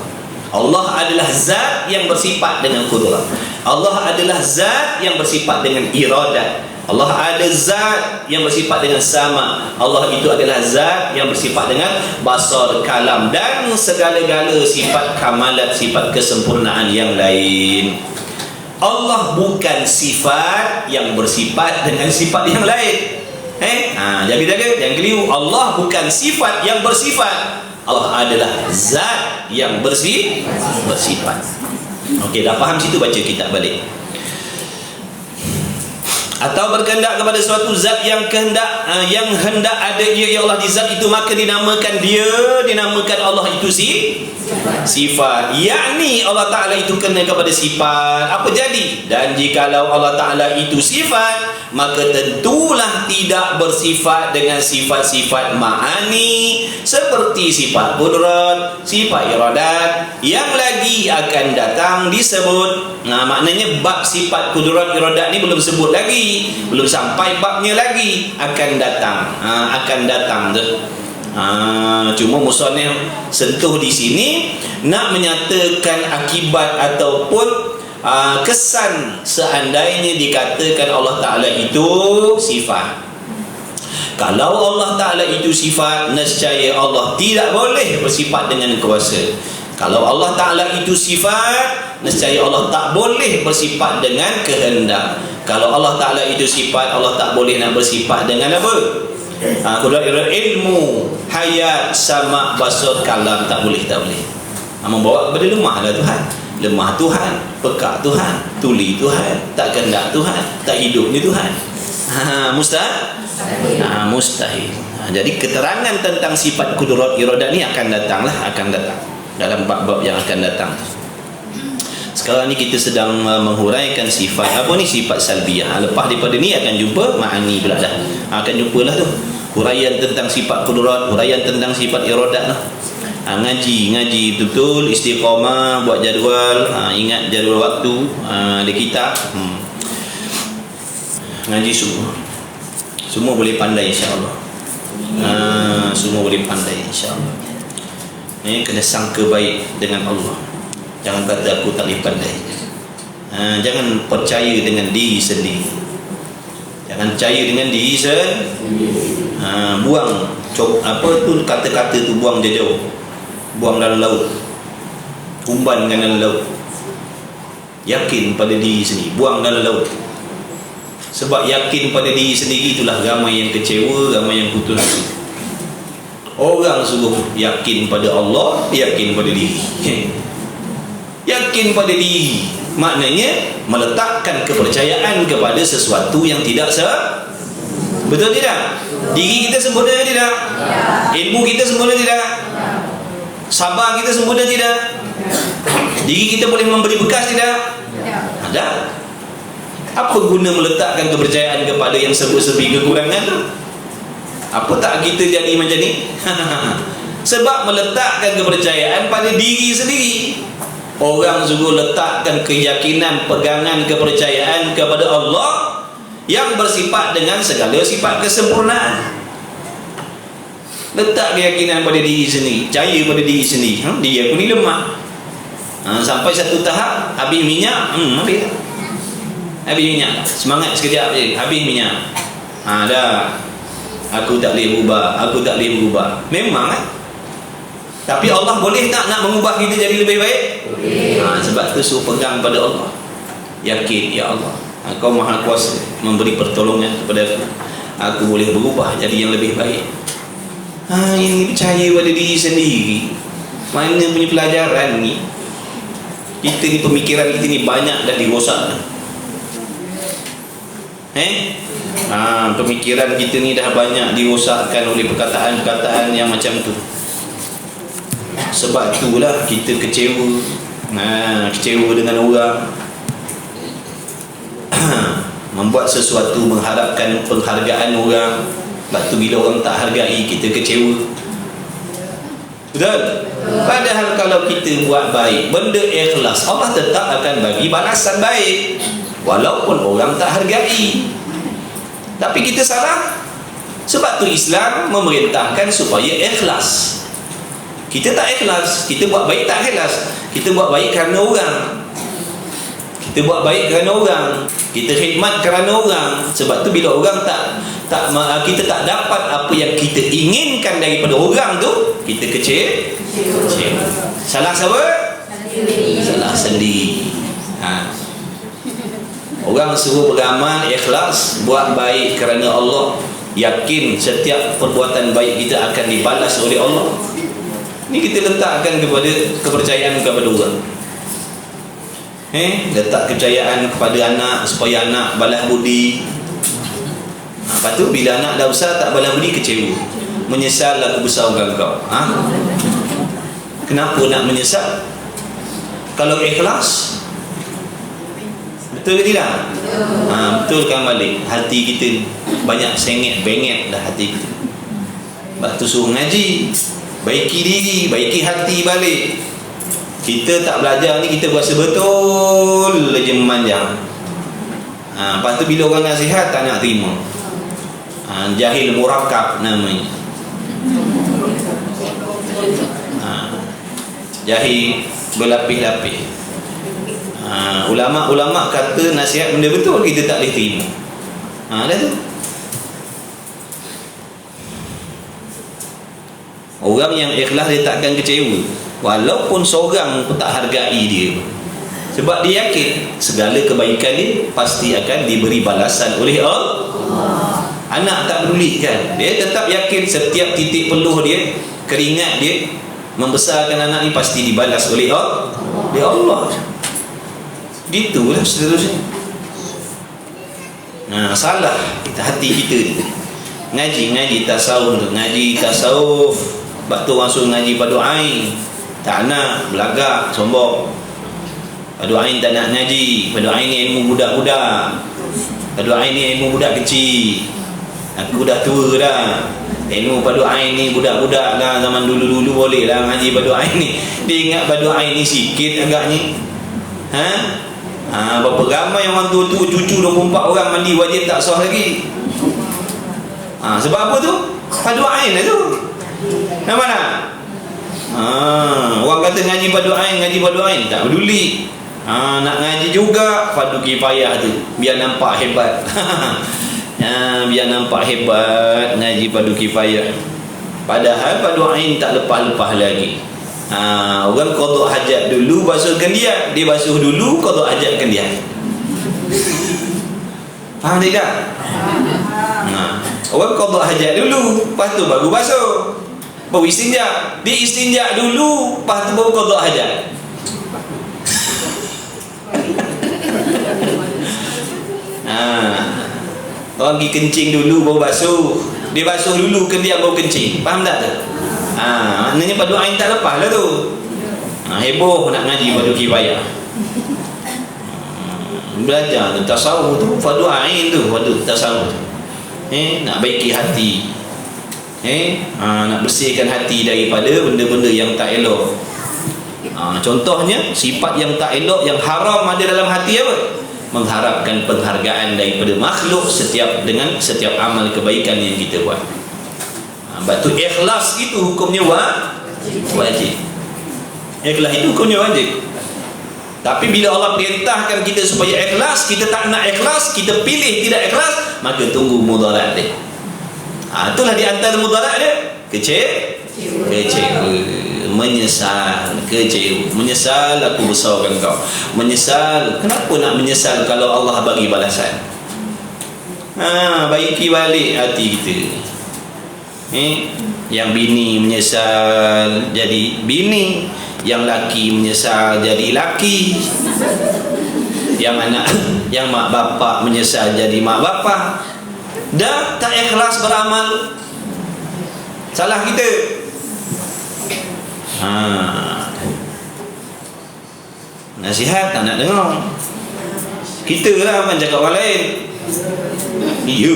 Allah adalah zat yang bersifat dengan kudrat. Allah adalah zat yang bersifat dengan iradat. Allah ada zat yang bersifat dengan sama. Allah itu adalah zat yang bersifat dengan basar, kalam dan segala-gala sifat kamalat, sifat kesempurnaan yang lain. Allah bukan sifat yang bersifat dengan sifat yang lain. Jaga-jaga, jangan keliru. Allah bukan sifat yang bersifat. Allah adalah zat yang bersifat. Okey, dah faham situ, baca kitab balik. atau berkehendak kepada suatu zat yang hendak ada ia Allah di zat itu, maka dinamakan Allah itu sifat, yakni Allah Ta'ala itu kena kepada sifat. Apa jadi? Dan jikalau Allah Ta'ala itu sifat, maka tentulah tidak bersifat dengan sifat-sifat ma'ani seperti sifat qudrat, sifat iradat yang lagi akan datang disebut. Maknanya bab sifat qudrat iradat ni belum sebut lagi, belum sampai babnya lagi, akan datang tu. Cuma musannif sentuh di sini nak menyatakan akibat ataupun kesan seandainya dikatakan Allah Ta'ala itu sifat. Kalau Allah Ta'ala itu sifat, nescaya Allah tidak boleh bersifat dengan kuasa. Kalau Allah Ta'ala itu sifat, nescaya Allah tak boleh bersifat dengan kehendak. Kalau Allah Ta'ala itu sifat, Allah tak boleh nak bersifat dengan apa? Ilmu, hayat, sama, basar, kalam, tak boleh. Membawa kepada lemah lah Tuhan. Lemah Tuhan, pekak Tuhan, tuli Tuhan, tak kehendak Tuhan, tak hidup ni Tuhan. Mustahil. Jadi keterangan tentang sifat kudrat iradat ni akan datang dalam bab-bab yang akan datang. Sekarang ni kita sedang menghuraikan sifat sifat salbiyah. Lepas daripada ni akan jumpa ma'ani pula dah. Akan jumpalah tu huraian tentang sifat kudrat, huraian tentang sifat iradat lah. Ngaji betul, istiqamah, buat jadual, ingat jadual waktu, ada kitab, ngaji semua boleh pandai insya-Allah. Semua boleh pandai insya-Allah. Kena sangka baik dengan Allah. Jangan kata aku tak boleh pandai. Jangan percaya dengan diri sendiri. Jangan percaya dengan diri sendiri. Buang kata-kata tu, buang jauh. Buang dalam laut. Umbankan dalam laut. Yakin pada diri sendiri, buang dalam laut. Sebab yakin pada diri sendiri itulah ramai yang kecewa, ramai yang putus asa. Orang suruh yakin pada Allah, yakin pada diri. Yakin pada diri maknanya meletakkan kepercayaan kepada sesuatu yang tidak betul tidak? Diri kita sempurna tidak? Ilmu kita sempurna tidak? Sabar kita sempurna tidak? Diri kita boleh memberi bekas tidak? Ada. Apa guna meletakkan kepercayaan kepada yang serba-serbi kekurangan tu? Apa tak kita jadi macam ni? Sebab meletakkan kepercayaan pada diri sendiri. Orang suruh letakkan keyakinan, pegangan kepercayaan kepada Allah yang bersifat dengan segala sifat kesempurnaan. Letak keyakinan pada diri sendiri, percaya pada diri sendiri. Dia aku ni lemah. Sampai satu tahap habis minyak, habis minyak. Semangat sekejap je, habis minyak. Dah. Aku tak boleh berubah. Memang tapi Allah boleh tak nak mengubah kita jadi lebih baik? Sebab tu suruh pegang pada Allah. Yakin, ya Allah, Engkau Maha Kuasa memberi pertolongan kepada aku. Aku boleh berubah jadi yang lebih baik. Ini percaya pada diri sendiri. Mana punya pelajaran ni? Kita ni, pemikiran kita ni banyak dah dirosak. Pemikiran kita ni dah banyak dirosakkan oleh perkataan-perkataan yang macam tu. Sebab itulah kita kecewa dengan orang. Membuat sesuatu mengharapkan penghargaan orang. Sebab tu bila orang tak hargai, kita kecewa. Betul? Padahal kalau kita buat baik, benda ikhlas, Allah tetap akan bagi balasan baik walaupun orang tak hargai. Tapi kita salah. Sebab tu Islam memerintahkan supaya ikhlas. Kita tak ikhlas, kita buat baik tak ikhlas. Kita buat baik kerana orang. Kita khidmat kerana orang. Sebab tu bila orang kita tak dapat apa yang kita inginkan daripada orang tu, kita kecewa. Salah siapa? Salah sendiri. Orang suruh beramal ikhlas, buat baik kerana Allah, yakin setiap perbuatan baik kita akan dibalas oleh Allah. Ini kita letakkan kepada kepercayaan kepada orang. Letak kepercayaan kepada anak supaya anak balas budi. Lepas tu bila anak dah besar tak balas budi, kecewa. Menyesal aku besarkan kau. Kenapa nak menyesal? Kalau ikhlas, betul ke tidak? Betulkan balik. Hati kita banyak sengit bengit dah hati kita. Sebab tu suruh ngaji, baiki diri, baiki hati balik. Kita tak belajar ni, kita berasa betul je memanjang. Lepas tu bila orang nasihat tak nak terima. Jahil murakab namanya. Jahil berlapis-lapis. Ulama-ulama kata nasihat benda betul, kita tak boleh terima. Dah tu. Orang yang ikhlas dia takkan kecewa, walaupun seorang pun tak hargai dia. Sebab dia yakin segala kebaikan dia pasti akan diberi balasan oleh Allah. Anak tak peduli kan, dia tetap yakin setiap titik peluh dia, keringat dia membesarkan anak ni pasti dibalas oleh Allah. Gitulah seterusnya. Salah kita, hati kita ni. Ngaji tasawuf tu, ngaji tasawuf. Sebab tu orang suruh ngaji Padu Ain, tak nak belagak, sombong. Padu Ain tak nak ngaji. Padu Ain ni ilmu budak-budak. Padu Ain ni ilmu budak kecil. Aku dah tua dah. Ilmu Padu Ain ni budak-budak lah, zaman dulu-dulu boleh lah ngaji Padu Ain ni. Dia ingat Padu Ain ni sikit agaknya. Berapa ramai orang tua-tua, cucu 24 orang mandi wajib tak sah lagi. Sebab apa tu? Padu Ain lah tu. Nampak tak? Orang kata ngaji Padu Ain tak peduli. Nak ngaji juga fardu kifayah tu, biar nampak hebat. Biar nampak hebat ngaji fardu kifayah. Padahal Padu Ain tak lepas-lepas lagi. Orang qada hajat dulu basuhkan dia basuh dulu qada hajatkan dia. Faham tak? Orang qada hajat dulu, lepas tu baru basuh. Baru istinja. Dia istinja dulu, lepas tu baru qada hajat. Orang pergi kencing dulu baru basuh. Dia basuh dulu dia baru kencing. Faham tak tu? Maknanya Padu Ain tak lepas lah tu. Heboh nak ngaji Padu Kifayah. Belajar tasawuf tu, Padu Ain tu, Padu tasawuf tu. Nak baiki hati. Nak bersihkan hati daripada benda-benda yang tak elok. Contohnya sifat yang tak elok, yang haram ada dalam hati apa? Mengharapkan penghargaan daripada makhluk dengan setiap amal kebaikan yang kita buat. Sebab tu ikhlas itu hukumnya wajib. Ikhlas itu hukumnya wajib. Tapi bila Allah perintahkan kita supaya ikhlas, kita tak nak ikhlas, kita pilih tidak ikhlas, maka tunggu mudarat dia. Itulah di antara mudarat dia, kecewa, menyesal, kecewa. Menyesal aku besarkan kau. Menyesal, kenapa nak menyesal kalau Allah bagi balasan? Baiki balik hati kita. Yang bini menyesal jadi bini, yang laki menyesal jadi laki, yang mak bapak menyesal jadi mak bapak. Dah tak ikhlas beramal, salah kita. Nasihat tak nak dengar. Kita lah kan cakap orang lain. Ya,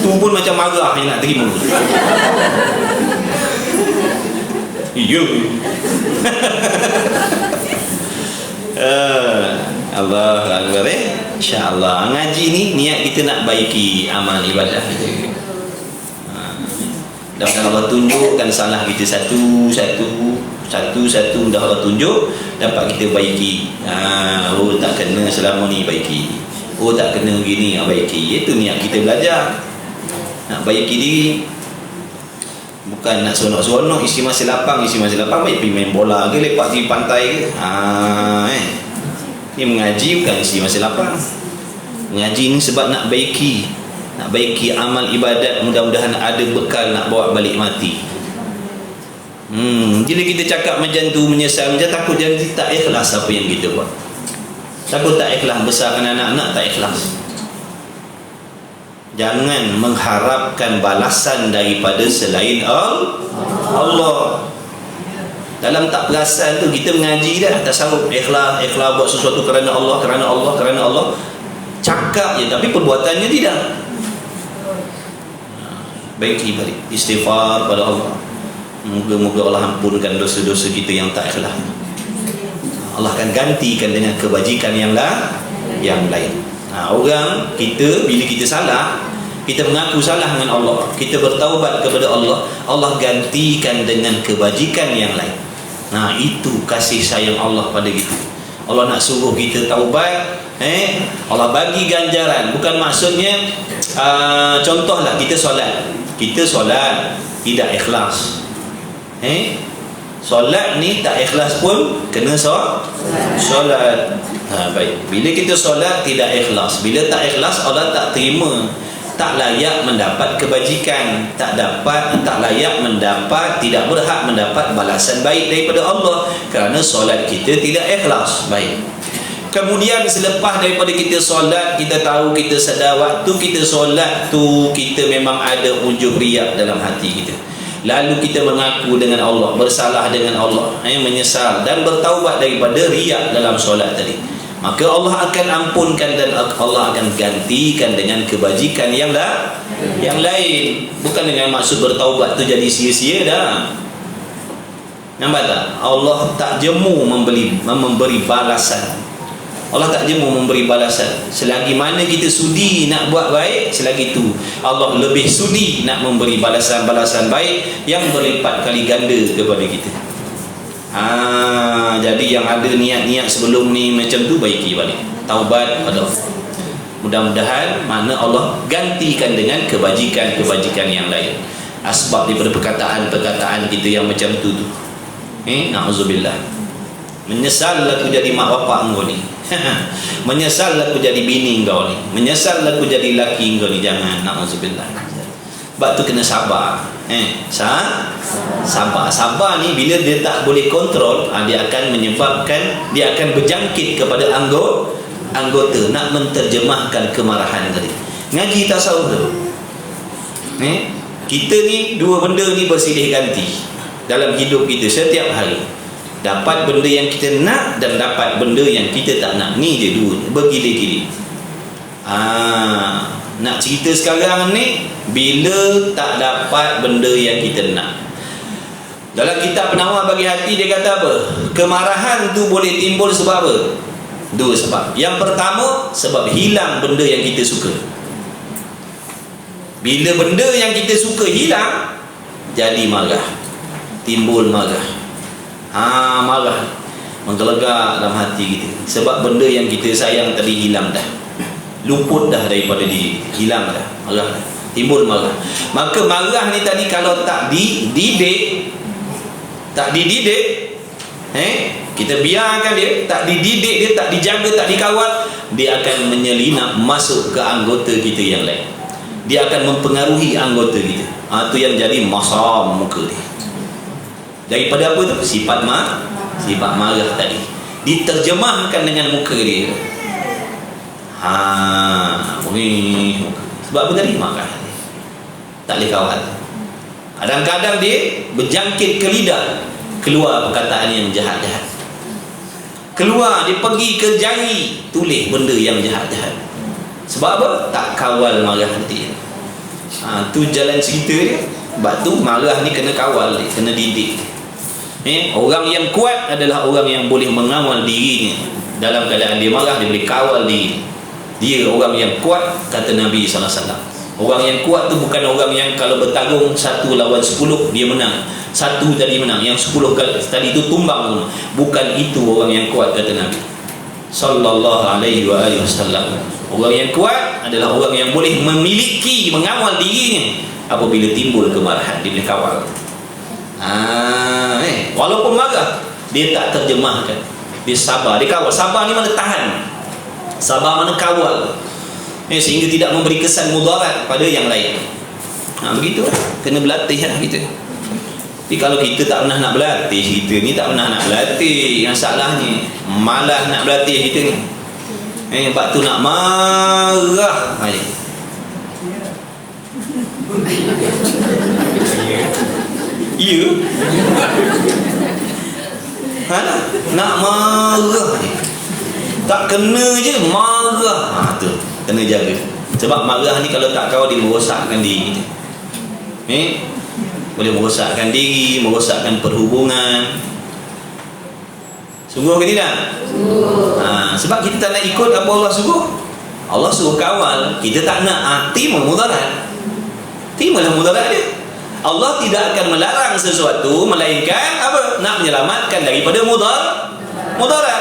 tu pun macam marah yang nak terima. Ya. Allah Akbar. InsyaAllah ngaji ni niat kita nak baiki amal ibadah kita. Dan Allah tunjukkan salah kita satu dah Allah tunjuk, dapat kita baiki. Tak kena selama ni baiki. Tak kena gini baiki. Itu niat kita belajar. Nak baiki diri. Bukan nak seronok-seronok isi masa lapang baik pergi main bola ke, lepak di pantai ke. Ni mengaji bukan isi masa lapang. Mengaji ni sebab nak baiki amal ibadat, mudah-mudahan ada bekal nak bawa balik mati. Jadi kita cakap macam tu, menyesal macam, takut jangan tak ikhlas apa yang kita buat. Takut tak ikhlas besarkan anak-anak, tak ikhlas. Jangan mengharapkan balasan daripada selain Allah. Dalam tak perasan tu kita mengaji dah tasawuf, ikhlas buat sesuatu kerana Allah. Cakap je tapi perbuatannya tidak. Baiki balik istighfar pada Allah. Moga-moga Allah ampunkan dosa-dosa kita yang tak ikhlas. Allah akan gantikan dengan kebajikan yang lain. Orang kita bila kita salah, kita mengaku salah dengan Allah, kita bertaubat kepada Allah, Allah gantikan dengan kebajikan yang lain. Itu kasih sayang Allah pada kita. Allah nak suruh kita taubat, Allah bagi ganjaran. Bukan maksudnya contohlah kita solat tidak ikhlas. Solat ni tak ikhlas pun kena solat. Baik. Bila kita solat tidak ikhlas, bila tak ikhlas Allah tak terima, tak layak mendapat kebajikan, tak layak mendapat, tidak berhak mendapat balasan baik daripada Allah kerana solat kita tidak ikhlas. Baik. Kemudian selepas daripada kita solat, kita tahu, kita sedar waktu kita solat tu kita memang ada ujub riak dalam hati kita. Lalu kita mengaku dengan Allah, bersalah dengan Allah, menyesal dan bertaubat daripada riak dalam solat tadi, maka Allah akan ampunkan dan Allah akan gantikan dengan kebajikan yang lain. Bukan dengan maksud bertaubat tu jadi sia-sia dah. Nampak tak? Allah tak jemu memberi balasan. Allah tak jemu memberi balasan. Selagi mana kita sudi nak buat baik, selagi itu Allah lebih sudi nak memberi balasan-balasan baik yang berlipat kali ganda kepada kita. Jadi yang ada niat-niat sebelum ni macam tu, baiki balik, taubat pada Allah. Mudah-mudahan mana Allah gantikan dengan kebajikan-kebajikan yang lain. Asbab daripada perkataan-perkataan kita yang macam tu na'udzubillah. Menyesal aku jadi mak bapak engkau ni. Menyesal aku jadi bini engkau ni. Menyesal aku jadi laki engkau ni. Jangan, na'udzubillah. Sebab tu kena sabar. Sabar ni bila dia tak boleh kontrol, dia akan menyebabkan, dia akan berjangkit kepada anggota nak menterjemahkan kemarahan tadi. Ngaji tasawuf tu, kita ni dua benda ni bersilih ganti dalam hidup kita setiap hari. Dapat benda yang kita nak dan dapat benda yang kita tak nak. Ni je dua, bergilir-gilir. Nak cerita sekarang ni, bila tak dapat benda yang kita nak. Dalam kitab Penawar Bagi Hati dia kata apa? Kemarahan tu boleh timbul sebab apa? Dua sebab. Yang pertama, sebab hilang benda yang kita suka. Bila benda yang kita suka hilang, jadi marah, timbul marah. Marah menggelegak dalam hati kita sebab benda yang kita sayang tadi hilang dah, luput dah daripada diri, hilang dah, marah dah, timbul marah. Maka marah ni tadi kalau tak dididik, kita biarkan dia, tak dididik dia, tak dijaga, tak dikawal, dia akan menyelinap masuk ke anggota kita yang lain. Dia akan mempengaruhi anggota kita. Itu yang jadi masam muka dia. Daripada apa tu? Sifat marah tadi diterjemahkan dengan muka dia. Sebab apa tadi? Marah. Tak boleh kawal. Kadang-kadang dia berjangkit ke lidah, keluar perkataan yang jahat-jahat. Keluar, dia pergi ke jari, tulis benda yang jahat-jahat. Sebab apa? Tak kawal marah nanti. Tu jalan cerita dia. Sebab tu marah ni kena kawal dia, kena didik. Orang yang kuat adalah orang yang boleh mengawal dirinya. Dalam keadaan dia marah, dia boleh kawal diri. Dia orang yang kuat, kata Nabi SAW. Orang yang kuat tu bukan orang yang kalau bertarung 1 lawan 10 dia menang, 1 tadi menang, yang 10 tadi tu tumbang semua. Bukan itu orang yang kuat, kata Nabi sallallahu alaihi wasallam. Orang yang kuat adalah orang yang boleh memiliki, mengawal dirinya apabila timbul kemarahan, dia boleh kawal. Walaupun marah, dia tak terjemahkan, dia sabar, dia kawal. Sabar ni mana tahan, sabar mana kawal, sehingga tidak memberi kesan mudarat pada yang lain. Begitu lah, kena berlatih lah kita. Tapi kalau kita tak pernah nak berlatih, kita ni tak pernah nak berlatih, masalahnya malas nak berlatih kita ni. Sebab tu nak marah aja. Ya. Nak marah ni. Tak kena je marah. Tu kena jaga. Sebab marah ni kalau tak kau dia merosakkan diri kita. Boleh merosakkan diri, merosakkan perhubungan. Sungguh ke tidak? Sebab kita tak nak ikut apa Allah suruh. Allah suruh kawal, kita tak nak. Terima mudarat. Terimalah mudarat dia. Allah tidak akan melarang sesuatu melainkan apa? Nak menyelamatkan daripada mudarat.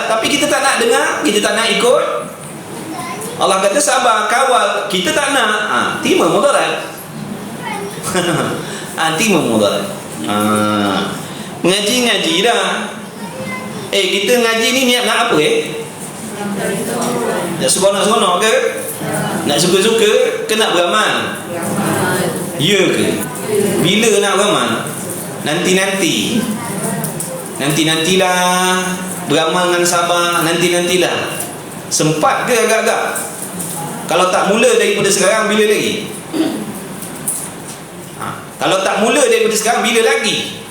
Tapi kita tak nak dengar, kita tak nak ikut. Allah kata sabar, kawal, kita tak nak. Terima mudarat. Terima mudarat. Ngaji dah. Kita ngaji ni niat nak apa Nak seronok-seronok ke? Nak suka-suka ke nak beramal? Ya ke? Bila nak beramal? Nanti-nantilah. Beramal dengan sabar. Nanti-nantilah. Sempat ke agak-agak? Kalau tak mula daripada sekarang, bila lagi? Kalau tak mula daripada sekarang, bila lagi?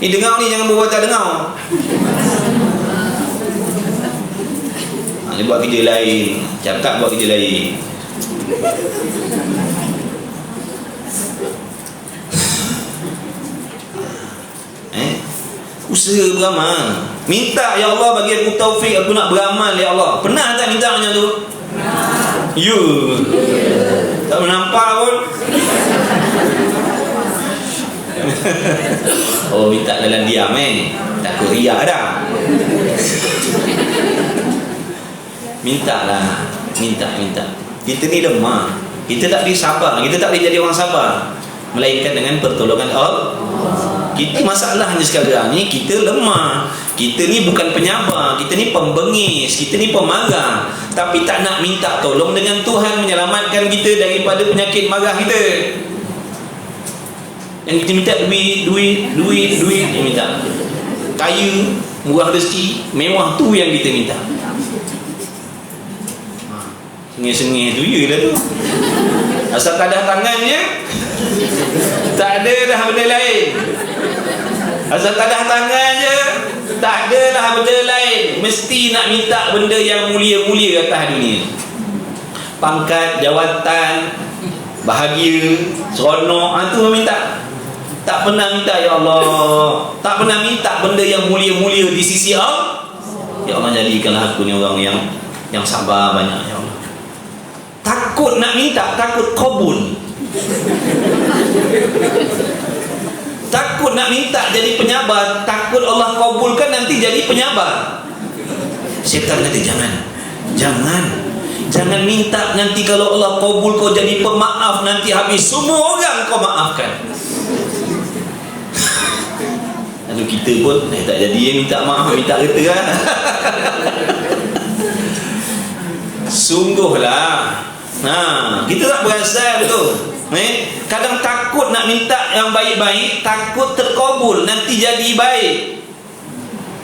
Ni dengar ni, jangan berbuat tak dengar. Dia buat kerja lain, cakap buat kerja lain. Usaha beramal. Minta, ya Allah bagi aku taufik, aku nak beramal ya Allah. Pernah tak minta macam tu? Ya. Tak nampak pun. Minta dalam diam takut riak dah. Minta. Kita ni lemah. Kita tak boleh sabar. Kita tak boleh jadi orang sabar melainkan dengan pertolongan Allah. Kita masalahnya sekarang ni, kita lemah. Kita ni bukan penyabar, kita ni pembengis, kita ni pemarah. Tapi tak nak minta tolong dengan Tuhan menyelamatkan kita daripada penyakit marah kita. Yang kita minta duit dia minta. Kaya, murah rezeki, mewah tu yang kita minta. Sengih-sengih tu je lah tu. Asal tak ada tangan je, tak ada dah benda lain. Asal tak ada tangan je, tak ada dah benda lain. Mesti nak minta benda yang mulia-mulia atas dunia. Pangkat, jawatan, bahagia, seronok, tu minta. Tak pernah minta ya Allah. Tak pernah minta benda yang mulia-mulia di sisi Allah. Ya Allah, jadikanlah aku ni orang yang sabar banyak ya Allah. Takut nak minta, takut kabul. Takut nak minta jadi penyabar, takut Allah kabulkan nanti jadi penyabar. Syaitan kata jangan minta, nanti kalau Allah kabul kau jadi pemaaf, nanti habis semua orang kau maafkan. Lalu kita pun tak jadi minta maaf, minta kata kan. Sungguhlah kita tak berasal betul. Kadang takut nak minta yang baik-baik, takut terkabul nanti jadi baik.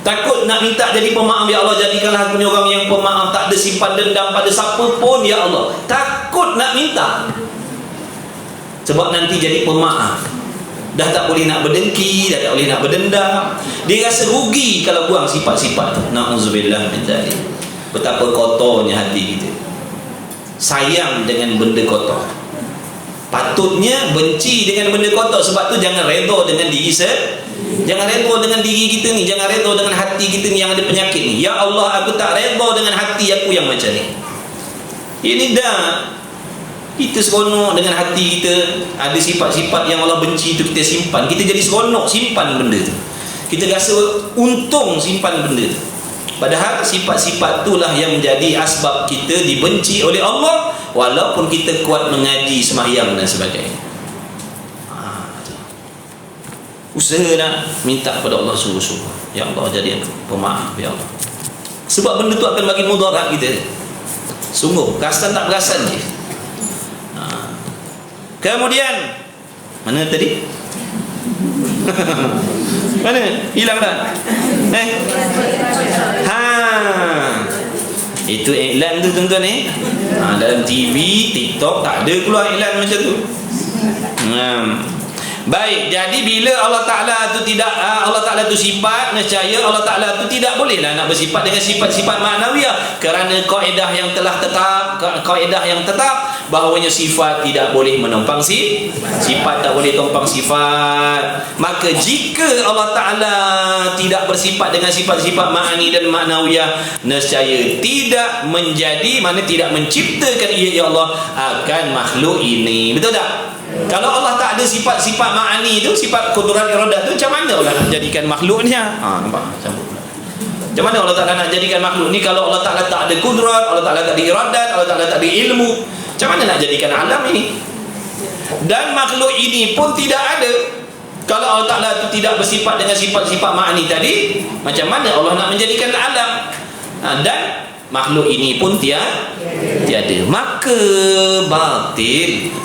Takut nak minta jadi pemaaf, ya Allah jadikanlah aku ni orang yang pemaaf, tak ada simpan dendam pada siapa pun ya Allah. Takut nak minta sebab nanti jadi pemaaf. Dah tak boleh nak berdengki, dah tak boleh nak berdendam. Dia rasa rugi kalau buang sifat-sifat tu. Na'udzubillah min dzalik. Betapa kotornya hati kita, sayang dengan benda kotor. Patutnya benci dengan benda kotor. Sebab tu jangan redha dengan diri jangan redha dengan diri kita ni, jangan redha dengan hati kita ni yang ada penyakit ni. Ya Allah, aku tak redha dengan hati aku yang macam ni. Ini dah kita seronok dengan hati kita. Ada sifat-sifat yang Allah benci tu kita simpan. Kita jadi seronok simpan benda tu. Kita rasa untung simpan benda tu. Padahal sifat-sifat itulah yang menjadi asbab kita dibenci oleh Allah, walaupun kita kuat mengaji, sembahyang dan sebagainya. Usaha nak minta kepada Allah sungguh-sungguh. Ya Allah, jadi pemaaf ya Allah. Sebab benda tu akan bagi mudarat kita. Sungguh, perasan tak perasan je. Kemudian mana tadi? Mana? Hilang dah. Itu iklan tu tuan-tuan dalam TV, TikTok tak ada keluar iklan macam tu. Baik, jadi bila Allah Ta'ala tu tidak Allah Ta'ala tu sifat, nescaya Allah Ta'ala tu tidak bolehlah nak bersifat dengan sifat-sifat maknawiyah, kerana kaedah yang telah tetap, kaedah yang tetap bahawanya sifat tidak boleh menumpang sifat, tak boleh tumpang sifat. Maka jika Allah Ta'ala tidak bersifat dengan sifat-sifat ma'ani dan maknawiyah, nescaya tidak menjadi, mana tidak menciptakan ia ya Allah akan makhluk ini. Betul tak? Kalau Allah tak ada sifat-sifat ma'ani tu, sifat kudrat iradat tu, macam mana Allah nak jadikan makhluknya? Nampak? Macam mana Allah Ta'ala nak jadikan makhluk ni kalau Allah Ta'ala tak ada kudrat, Allah Ta'ala tak ada iradat, Allah Ta'ala tak ada ilmu? Macam mana nak jadikan alam ini? Dan makhluk ini pun tidak ada. Kalau Allah Ta'ala tu tidak bersifat dengan sifat-sifat ma'ani tadi, macam mana Allah nak menjadikan alam? Dan makhluk ini pun tiada. Maka batil.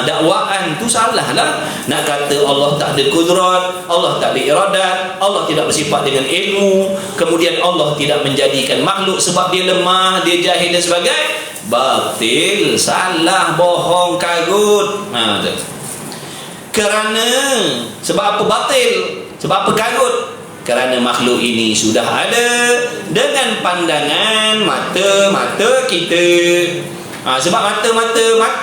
Dakwaan tu salah lah. Nak kata Allah tak ada kudrat, Allah tak ada iradat, Allah tidak bersifat dengan ilmu, kemudian Allah tidak menjadikan makhluk sebab dia lemah, dia jahil dan sebagainya. Batil, salah, bohong, karut. Kerana sebab apa batil? Sebab apa karut? Kerana makhluk ini sudah ada dengan pandangan mata kita. Sebab mata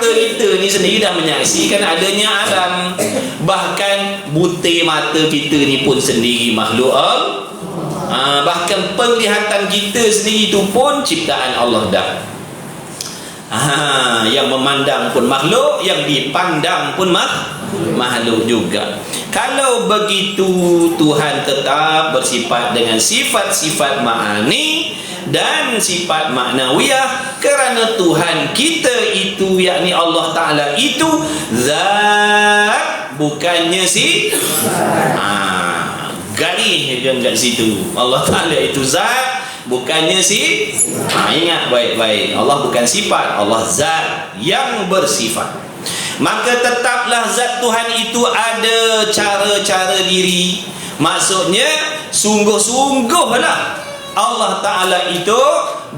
kita ni sendiri dah menyaksikan adanya alam. Bahkan butir mata kita ni pun sendiri makhluk bahkan penglihatan kita sendiri tu pun ciptaan Allah dah. Yang memandang pun makhluk, yang dipandang pun makhluk juga. Kalau begitu, Tuhan tetap bersifat dengan sifat-sifat ma'ani dan sifat maknawiyah, kerana Tuhan kita itu, yakni Allah Ta'ala itu zat, bukannya garis kat situ. Allah Ta'ala itu zat, bukannya ingat baik-baik, Allah bukan sifat, Allah zat yang bersifat. Maka tetaplah zat Tuhan itu ada cara-cara diri. Maksudnya sungguh-sungguhlah Allah Ta'ala itu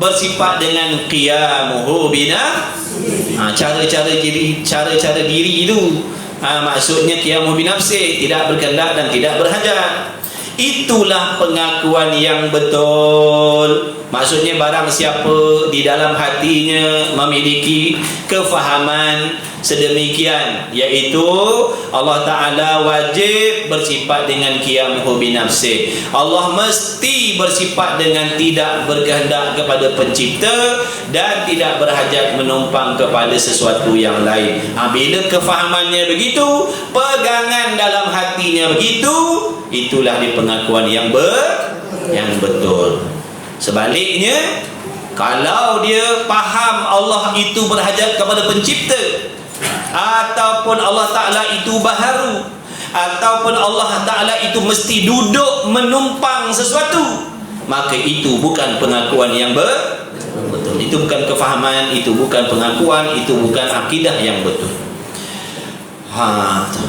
bersifat dengan qiyamuhu bina, cara-cara diri itu, maksudnya qiyamuhu binafsih, tidak berkehendak dan tidak berhajat. Itulah pengakuan yang betul. Maksudnya barang siapa di dalam hatinya memiliki kefahaman sedemikian, iaitu Allah Ta'ala wajib bersifat dengan qiyamuhu binafsih, Allah mesti bersifat dengan tidak berkehendak kepada pencipta dan tidak berhajat menumpang kepada sesuatu yang lain. Bila kefahamannya begitu, pegangan dalam hatinya begitu, itulah di pengakuan yang betul. Sebaliknya, kalau dia faham Allah itu berhajat kepada pencipta, ataupun Allah Ta'ala itu baharu, ataupun Allah Ta'ala itu mesti duduk menumpang sesuatu, maka itu bukan pengakuan yang betul. Itu bukan kefahaman, itu bukan pengakuan, itu bukan akidah yang betul.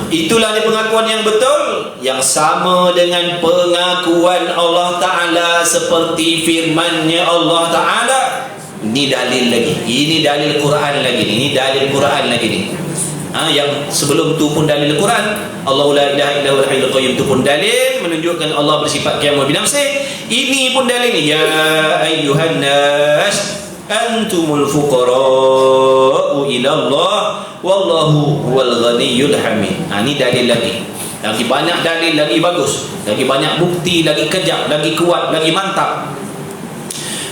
Itulah dia pengakuan yang betul, yang sama dengan pengakuan Allah Ta'ala seperti firman-Nya Allah Ta'ala. Ini dalil lagi, ini dalil Quran lagi, ini dalil Quran lagi ni. Yang sebelum tu pun dalil Quran, Allahu la ilaha illa huwal hayyul qayyum, tu pun dalil menunjukkan Allah bersifat qiyamuhu binafsih. Ini pun dalil ni, ya ayyuhan nas antumul fuqara'u ila Allah wallahu huwal ghaniyyul hamid. Ini dalil lagi. Lagi banyak dalil, lagi bagus, lagi banyak bukti, lagi kejap, lagi kuat, lagi mantap.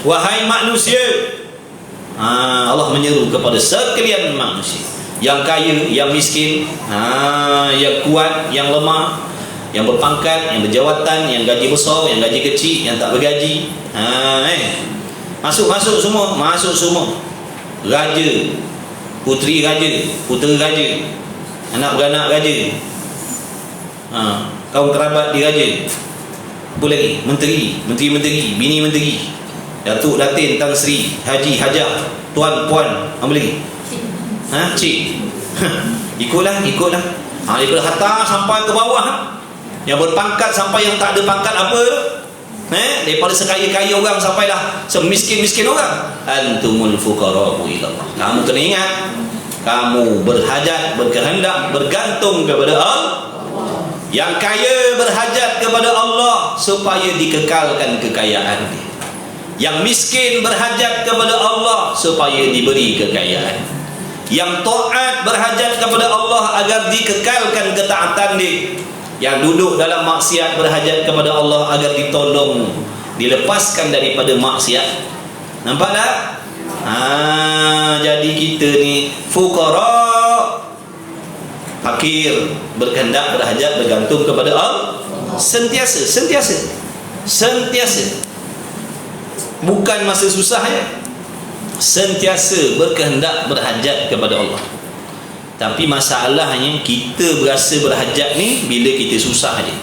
Wahai manusia, Allah menyeru kepada sekalian manusia, yang kaya, yang miskin, yang kuat, yang lemah, yang berpangkat, yang berjawatan, yang gaji besar, yang gaji kecil, yang tak bergaji. Masuk semua, raja, puteri raja, putera raja, anak beranak raja, kaum kerabat diraja, apa lagi, menteri, bini menteri, datuk, datin, tan sri, haji, hajah, tuan, puan, apa lagi, cik. ikutlah daripada atas sampai ke bawah, yang berpangkat sampai yang tak ada pangkat apa, daripada sekaya-kaya orang sampailah semiskin-miskin orang. Antumul fuqara'u ila Allah. Kamu kena ingat, kamu berhajat, berkehendak, bergantung kepada Allah. Yang kaya berhajat kepada Allah supaya dikekalkan kekayaan dia. Yang miskin berhajat kepada Allah supaya diberi kekayaan. Yang taat berhajat kepada Allah agar dikekalkan ketaatan dia. Yang duduk dalam maksiat berhajat kepada Allah agar ditolong, dilepaskan daripada maksiat. Nampak tak? Jadi kita ni fuqara, fakir, berkehendak, berhajat, bergantung kepada Allah. Sentiasa. Bukan masa susah ya. Sentiasa berkehendak, berhajat kepada Allah. Tapi masalahnya kita berasa berhajat ni bila kita susah je.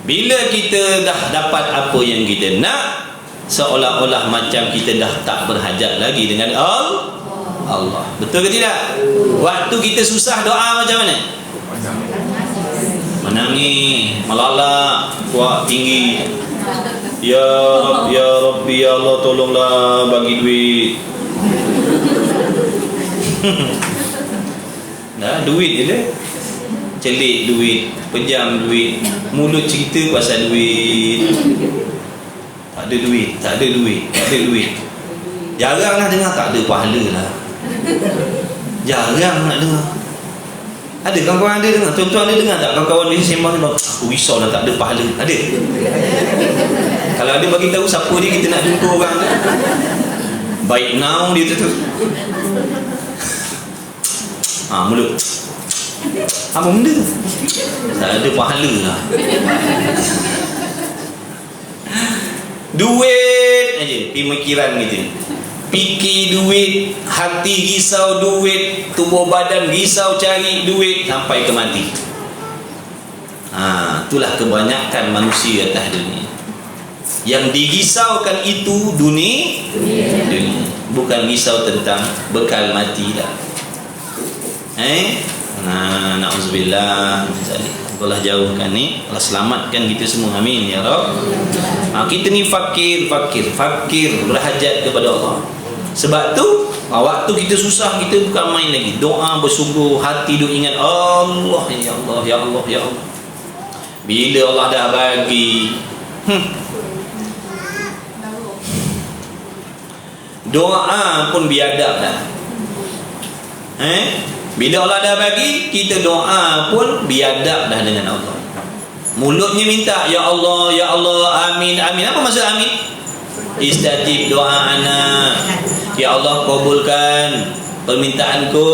Bila kita dah dapat apa yang kita nak, seolah-olah macam kita dah tak berhajat lagi dengan Allah. Betul ke tidak? Waktu kita susah doa macam mana? Menangis, melalak, kuat tinggi. Ya Rabbi, ya Allah, tolonglah bagi duit. Dah duit je dah. Celik duit, pejam duit, mulut cerita pasal duit. Tak ada duit. Jaranglah dengar tak ada pahala lah. Jarang nak dengar. Ada kawan-kawan ada dengar? Tuan-tuan ada dengar tak? Kawan-kawan dia sembang ni, risau lah tak ada pahala. Ada? Kalau ada bagi tahu siapa dia, kita nak jumpa orang tu. Baik now dia tu. Mulut. Apa benda tu? Tak ada pahala lah. Duit aja pemikiran kita. Fikir duit, hati risau duit, tubuh badan risau cari duit sampai ke mati. Itulah kebanyakan manusia atas dunia. Yang dirisaukan itu dunia. Bukan risau tentang bekal mati dah. Na'udzubillah. Allah jauhkan ni, Allah selamatkan kita semua, amin ya Rabb. Kita ni fakir berhajat kepada Allah. Sebab tu waktu kita susah, kita bukan main lagi, doa bersungguh hati, duk ingat Allah, ya Allah, ya Allah, ya Allah. Bila Allah dah bagi doa pun biadab dah. Bila Allah dah bagi, kita doa pun biadab dah dengan Allah. Mulutnya minta ya Allah, ya Allah, amin, amin. Apa maksud amin? Istajib doa anak. Ya Allah, kabulkan permintaanku,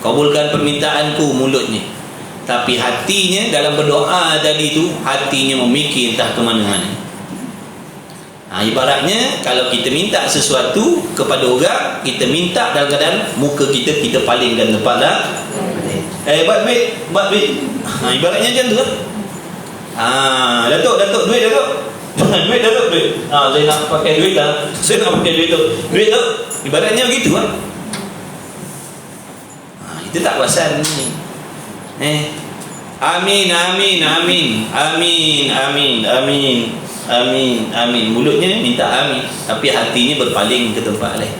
kabulkan permintaanku, mulutnya. Tapi hatinya dalam berdoa tadi tu, hatinya memikir entah ke mana-mana. Ibaratnya kalau kita minta sesuatu kepada orang, kita minta dalam keadaan muka kita palingkan tempat dah. Buat duit. Ibaratnya macam tu lah. Datuk, duit Datuk. Duit Datuk, duit. Saya nak pakai duit lah. Saya nak pakai duit tu. Duit tu. Ibaratnya begitu lah. Itu tak pasal ni. Amin, amin, amin. Amin, amin, amin. Amin, amin. Mulutnya minta amin, tapi hatinya berpaling ke tempat lain.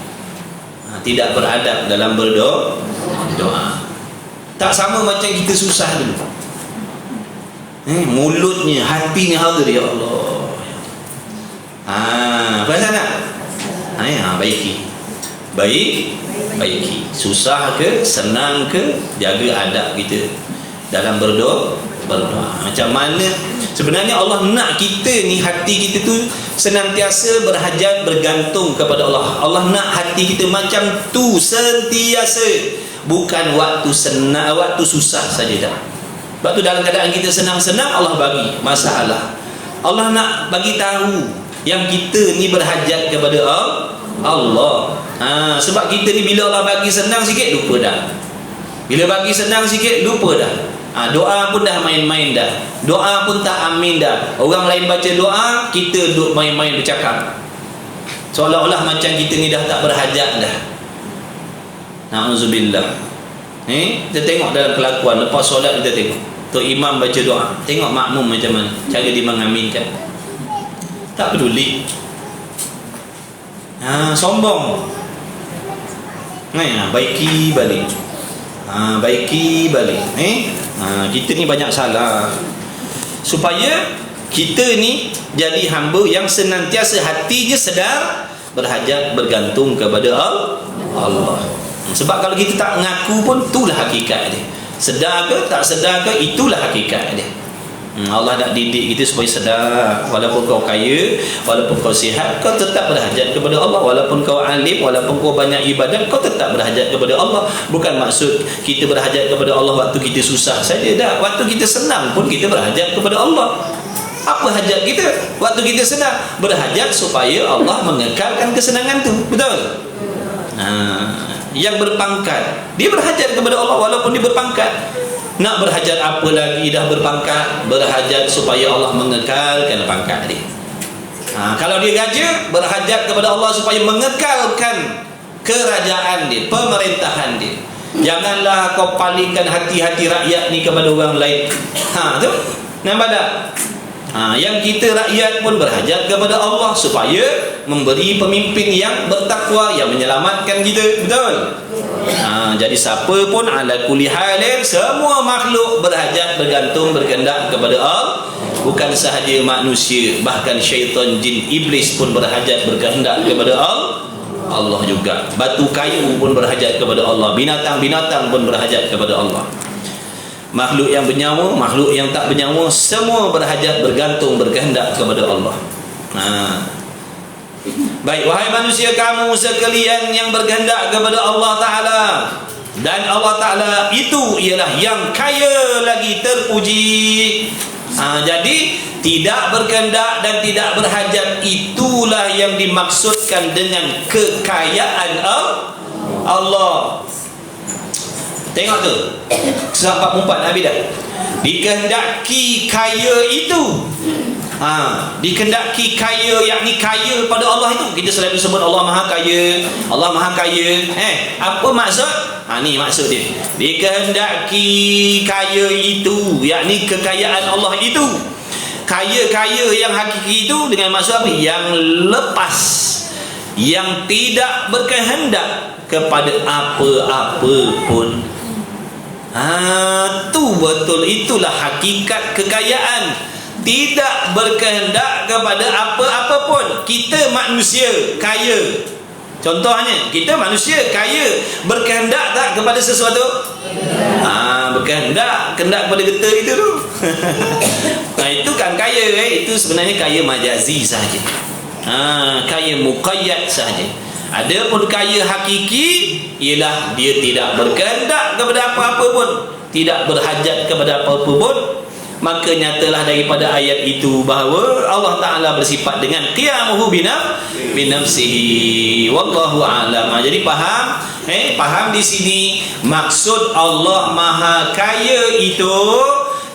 Tidak beradab dalam berdoa. Tak sama macam kita susah dulu. Mulutnya, hatinya hadir ya Allah. Perasan tak? Baiki. Susah ke, senang ke, jaga adab kita dalam berdoa. Macam mana sebenarnya Allah nak kita ni, hati kita tu senantiasa berhajat, bergantung kepada Allah. Allah nak hati kita macam tu sentiasa, bukan waktu senang, waktu susah saja dah. Waktu dalam keadaan kita senang-senang, Allah bagi masalah. Allah nak bagi tahu yang kita ni berhajat kepada Allah. Sebab kita ni bila Allah bagi senang sikit, lupa dah. Bila bagi senang sikit, lupa dah. Doa pun dah main-main dah. Doa pun tak amin dah. Orang lain baca doa, kita duduk main-main bercakap, seolah-olah macam kita ni dah tak berhajat dah. Na'udzubillah. Kita tengok dalam kelakuan lepas solat, kita tengok Tok Imam baca doa, tengok makmum macam mana cara dia mengaminkan. Tak peduli. Sombong. Baiki balik. Baiki balik. Kita ni banyak salah. Supaya kita ni jadi hamba yang senantiasa hatinya sedar berhajat bergantung kepada Allah. Sebab kalau kita tak mengaku pun, itulah hakikat dia. Sedar ke tak sedar ke, itulah hakikat dia. Allah nak didik kita supaya sedar. Walaupun kau kaya, walaupun kau sihat, kau tetap berhajat kepada Allah. Walaupun kau alim, walaupun kau banyak ibadat, kau tetap berhajat kepada Allah. Bukan maksud kita berhajat kepada Allah waktu kita susah saja. Tak, waktu kita senang pun kita berhajat kepada Allah. Apa hajat kita waktu kita senang? Berhajat supaya Allah mengekalkan kesenangan tu. Betul? Yang berpangkat, dia berhajat kepada Allah walaupun dia berpangkat. Nak berhajat apa lagi dah berpangkat? Berhajat supaya Allah mengekalkan pangkat dia. Kalau dia raja, berhajat kepada Allah supaya mengekalkan kerajaan dia, pemerintahan dia. Janganlah kau palingkan hati-hati rakyat ni kepada orang lain. Tu nampak tak? Yang kita rakyat pun berhajat kepada Allah supaya memberi pemimpin yang bertakwa, yang menyelamatkan kita. Betul? Jadi siapa pun ala kulli halin, semua makhluk berhajat bergantung berkehendak kepada Allah. Bukan sahaja manusia, bahkan syaitan, jin, iblis pun berhajat berkehendak kepada Allah juga. Batu kayu pun berhajat kepada Allah. Binatang-binatang pun berhajat kepada Allah. Makhluk yang bernyawa, makhluk yang tak bernyawa, semua berhajat bergantung berkehendak kepada Allah. Baik, wahai manusia, kamu sekalian yang berkehendak kepada Allah Ta'ala, dan Allah Ta'ala itu ialah yang kaya lagi terpuji. Jadi tidak berkehendak dan tidak berhajat, itulah yang dimaksudkan dengan kekayaan Allah. Tengok tu surah 44 Nabi dah. Dikehendaki kaya itu, dikehendaki kaya, yakni kaya pada Allah itu. Kita selalu sebut Allah Maha Kaya, Allah Maha Kaya. Apa maksud? Ni maksud dia. Dikehendaki kaya itu, yakni kekayaan Allah itu. Kaya-kaya yang hakiki itu dengan maksud apa? Yang lepas, yang tidak berkehendak kepada apa-apa pun. Tu betul, itulah hakikat kekayaan. Tidak berkehendak kepada apa-apa pun. Kita manusia kaya, contohnya kita manusia kaya, berkehendak tak kepada sesuatu? Berkehendak, kehendak kepada getah itu tu. Itu kan kaya, itu sebenarnya kaya majazi sahaja. Kaya muqayyad sahaja. Adapun kaya hakiki ialah dia tidak berkehendak kepada apa-apa pun, tidak berhajat kepada apa-apa pun. Maka nyatalah daripada ayat itu bahawa Allah Ta'ala bersifat dengan qiyamuhu binafsihi. Wallahu a'lam. Jadi faham? Faham di sini maksud Allah Maha Kaya itu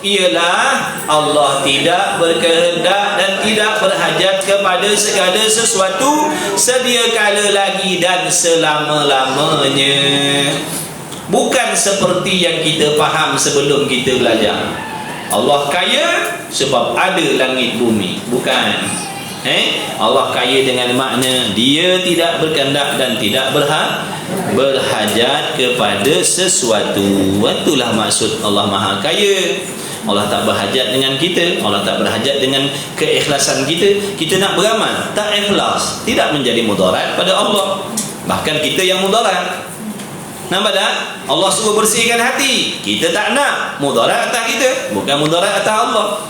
ialah Allah tidak berkehendak dan tidak berhajat kepada segala sesuatu sedia kala lagi dan selama-lamanya. Bukan seperti yang kita faham sebelum kita belajar. Allah kaya sebab ada langit bumi. Bukan. Allah kaya dengan makna dia tidak berkehendak dan tidak berhajat kepada sesuatu. Itulah maksud Allah Maha Kaya. Allah tak berhajat dengan kita, Allah tak berhajat dengan keikhlasan kita. Kita nak beramal tak ikhlas, tidak menjadi mudarat pada Allah, bahkan kita yang mudarat. Nampak tak? Allah suruh bersihkan hati, kita tak nak, mudarat atas kita, bukan mudarat atas Allah.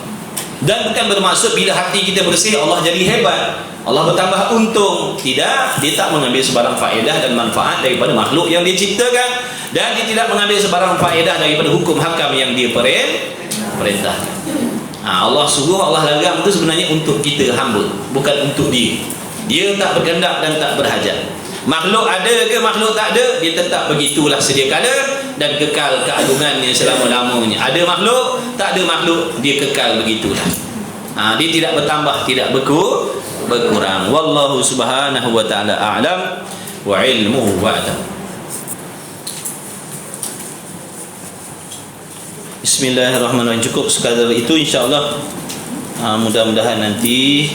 Dan bukan bermaksud bila hati kita bersih Allah jadi hebat, Allah bertambah untung. Tidak, dia tak mengambil sebarang faedah dan manfaat daripada makhluk yang dia ciptakan, dan dia tidak mengambil sebarang faedah daripada hukum hakam yang dia perintah. Allah suruh, Allah larang itu sebenarnya untuk kita hamba, bukan untuk dia. Dia tak berkehendak dan tak berhajat. Makhluk ada ke makhluk tak ada, dia tetap begitulah sedia kala dan kekal keagungannya selama-lamanya. Ada makhluk, tak ada makhluk, dia kekal begitulah. Dia tidak bertambah, tidak berkurang. Wallahu subhanahu wa ta'ala a'lam wa ilmuhu ba'da. Bismillahirrahmanirrahim. Cukup sekadar itu, insyaAllah. Mudah-mudahan nanti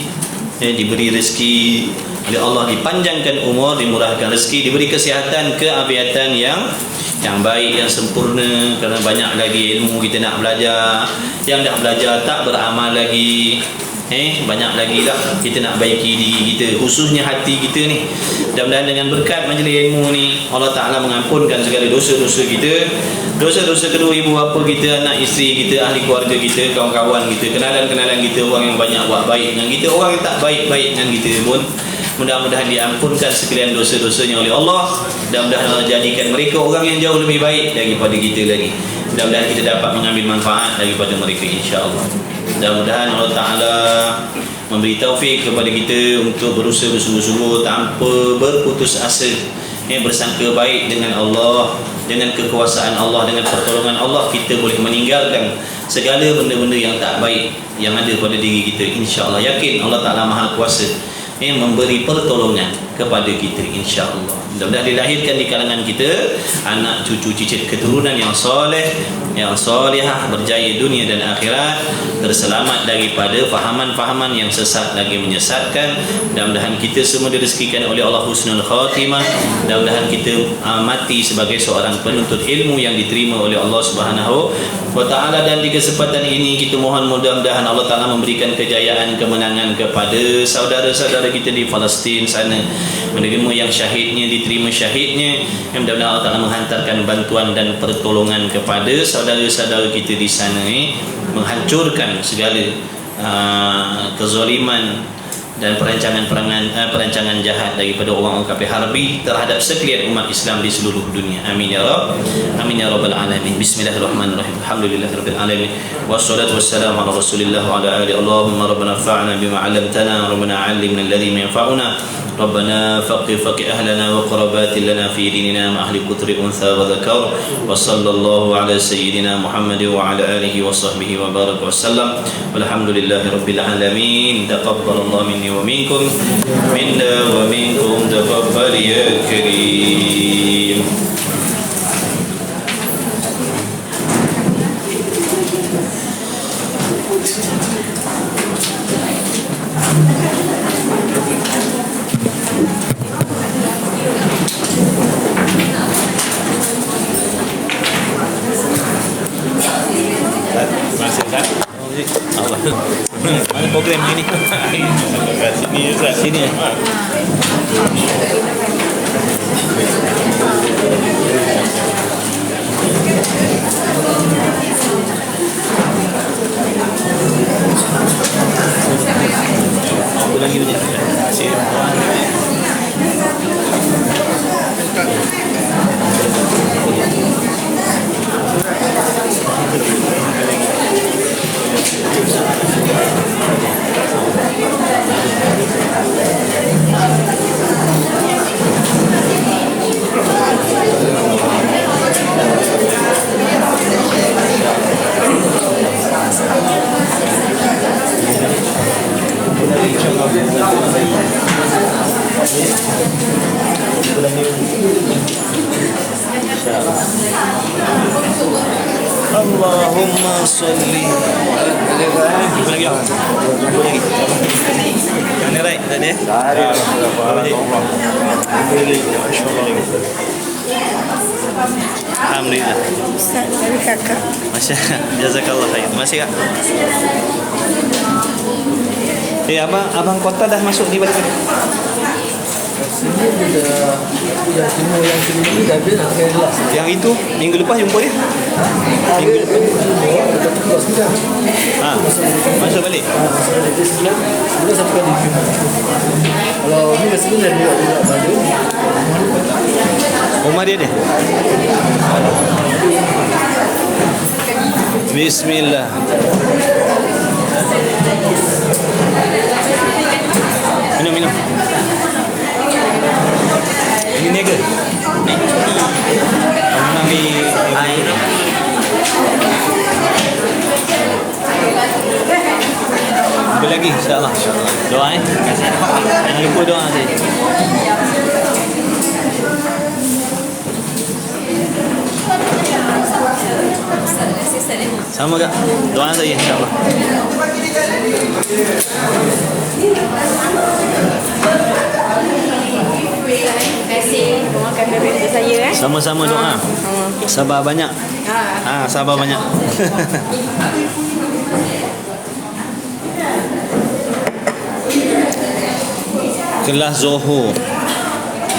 diberi rezeki oleh Allah, dipanjangkan umur, dimurahkan rezeki, diberi kesihatan, keafiatan yang baik, yang sempurna. Kerana banyak lagi ilmu kita nak belajar, yang dah belajar tak beramal lagi. Banyak lagi lah kita nak baiki diri kita, khususnya hati kita ni. Mudah-mudahan dengan berkat majlis ilmu ni, Allah Ta'ala mengampunkan segala dosa-dosa kita, dosa-dosa kedua ibu bapa kita, anak isteri kita, ahli keluarga kita, kawan-kawan kita, kenalan-kenalan kita, orang yang banyak buat baik dengan kita, orang yang tak baik-baik dengan kita pun mudah-mudahan diampunkan sekalian dosa-dosanya oleh Allah. Mudah-mudahan Allah jadikan mereka orang yang jauh lebih baik daripada kita lagi. Mudah-mudahan kita dapat mengambil manfaat daripada mereka, insya-Allah. Mudah-mudahan Allah Ta'ala memberi taufik kepada kita untuk berusaha bersungguh-sungguh tanpa berputus asa, bersangka baik dengan Allah, dengan kekuasaan Allah, dengan pertolongan Allah kita boleh meninggalkan segala benda-benda yang tak baik yang ada pada diri kita, insya-Allah. Yakin Allah Ta'ala Maha Kuasa memberi pertolongan kepada kita, insya-Allah. Mudah-mudahan dilahirkan di kalangan kita anak cucu cicit keturunan yang soleh, yang solehah, berjaya dunia dan akhirat, terselamat daripada fahaman-fahaman yang sesat lagi menyesatkan. Mudah-mudahan kita semua direzekikan oleh Allah husnul khatimah. Mudah-mudahan kita mati sebagai seorang penuntut ilmu yang diterima oleh Allah Subhanahu wa Ta'ala. Dan di kesempatan ini kita mohon mudah-mudahan Allah Ta'ala memberikan kejayaan, kemenangan kepada saudara-saudara kita di Palestin sana, menerima yang syahidnya, diterima syahidnya. Mudah-mudahan Allah Ta'ala menghantarkan bantuan dan pertolongan kepada saudara-saudara kita di sana, menghancurkan segala kezaliman dan perancangan jahat daripada orang-orang kafir harbi terhadap sekalian umat Islam di seluruh dunia. Amin ya Rabb. Amin ya Rabbal alamin. Bismillahirrahmanirrahim. Alhamdulillahirabbil alamin. Wassalatu wassalamu ala Rasulillah wa ala alihi. Allahumma rabbana fa'alna bima 'allamtana, rabbana 'allimna alladhi yanfa'una. ربنا فقه أهلنا وقربات لنا في ديننا مع أهل كتر أنثى وذكر وصلى الله على سيدنا محمد وعلى آله وصحبه وبارك وسلم والحمد لله رب العالمين. تقبل الله مني ومنكم منا ومنكم تقبل يا كريم. Mana program ini? Sini Ustaz. Sini. Apa lagi punya? Sini. Allahumma salli. Apa lagi? Yang ni right tadi. Alhamdulillah. Ustaz, dari kakak. Masya-Allah. Jazakallah khair. Masih Kak? Abang kota dah masuk di balik. Sini dah semua yang sini ni dah habis nak kaya jelas. Yang itu minggu lepas jumpa dia. Minggu lepas. Masuk balik. Masuk balik. Dia sebelah satu kali. Kalau ni kat sini dah juga balik. Rumah dia. Bismillah. Minum. Ini niaga. Menang di air. Apa lagi insya-Allah. Doa Jangan lupa doa saja. Sama Kak. Doa saja insya-Allah. Terima kasih doakan bebek untuk saya. Sama-sama doa. Okay. Sabar banyak. Sabar banyak. Kelas Zohor.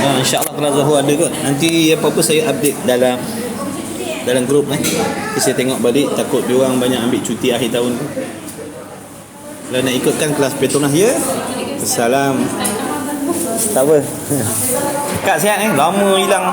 InsyaAllah kelas Zohor ada kot. Nanti apa-apa saya update dalam grup saya tengok balik, takut diorang banyak ambil cuti akhir tahun tu. Kalau nak ikutkan kelas Petronas ya. Salam. Tak apa. Kak sihat lama hilang.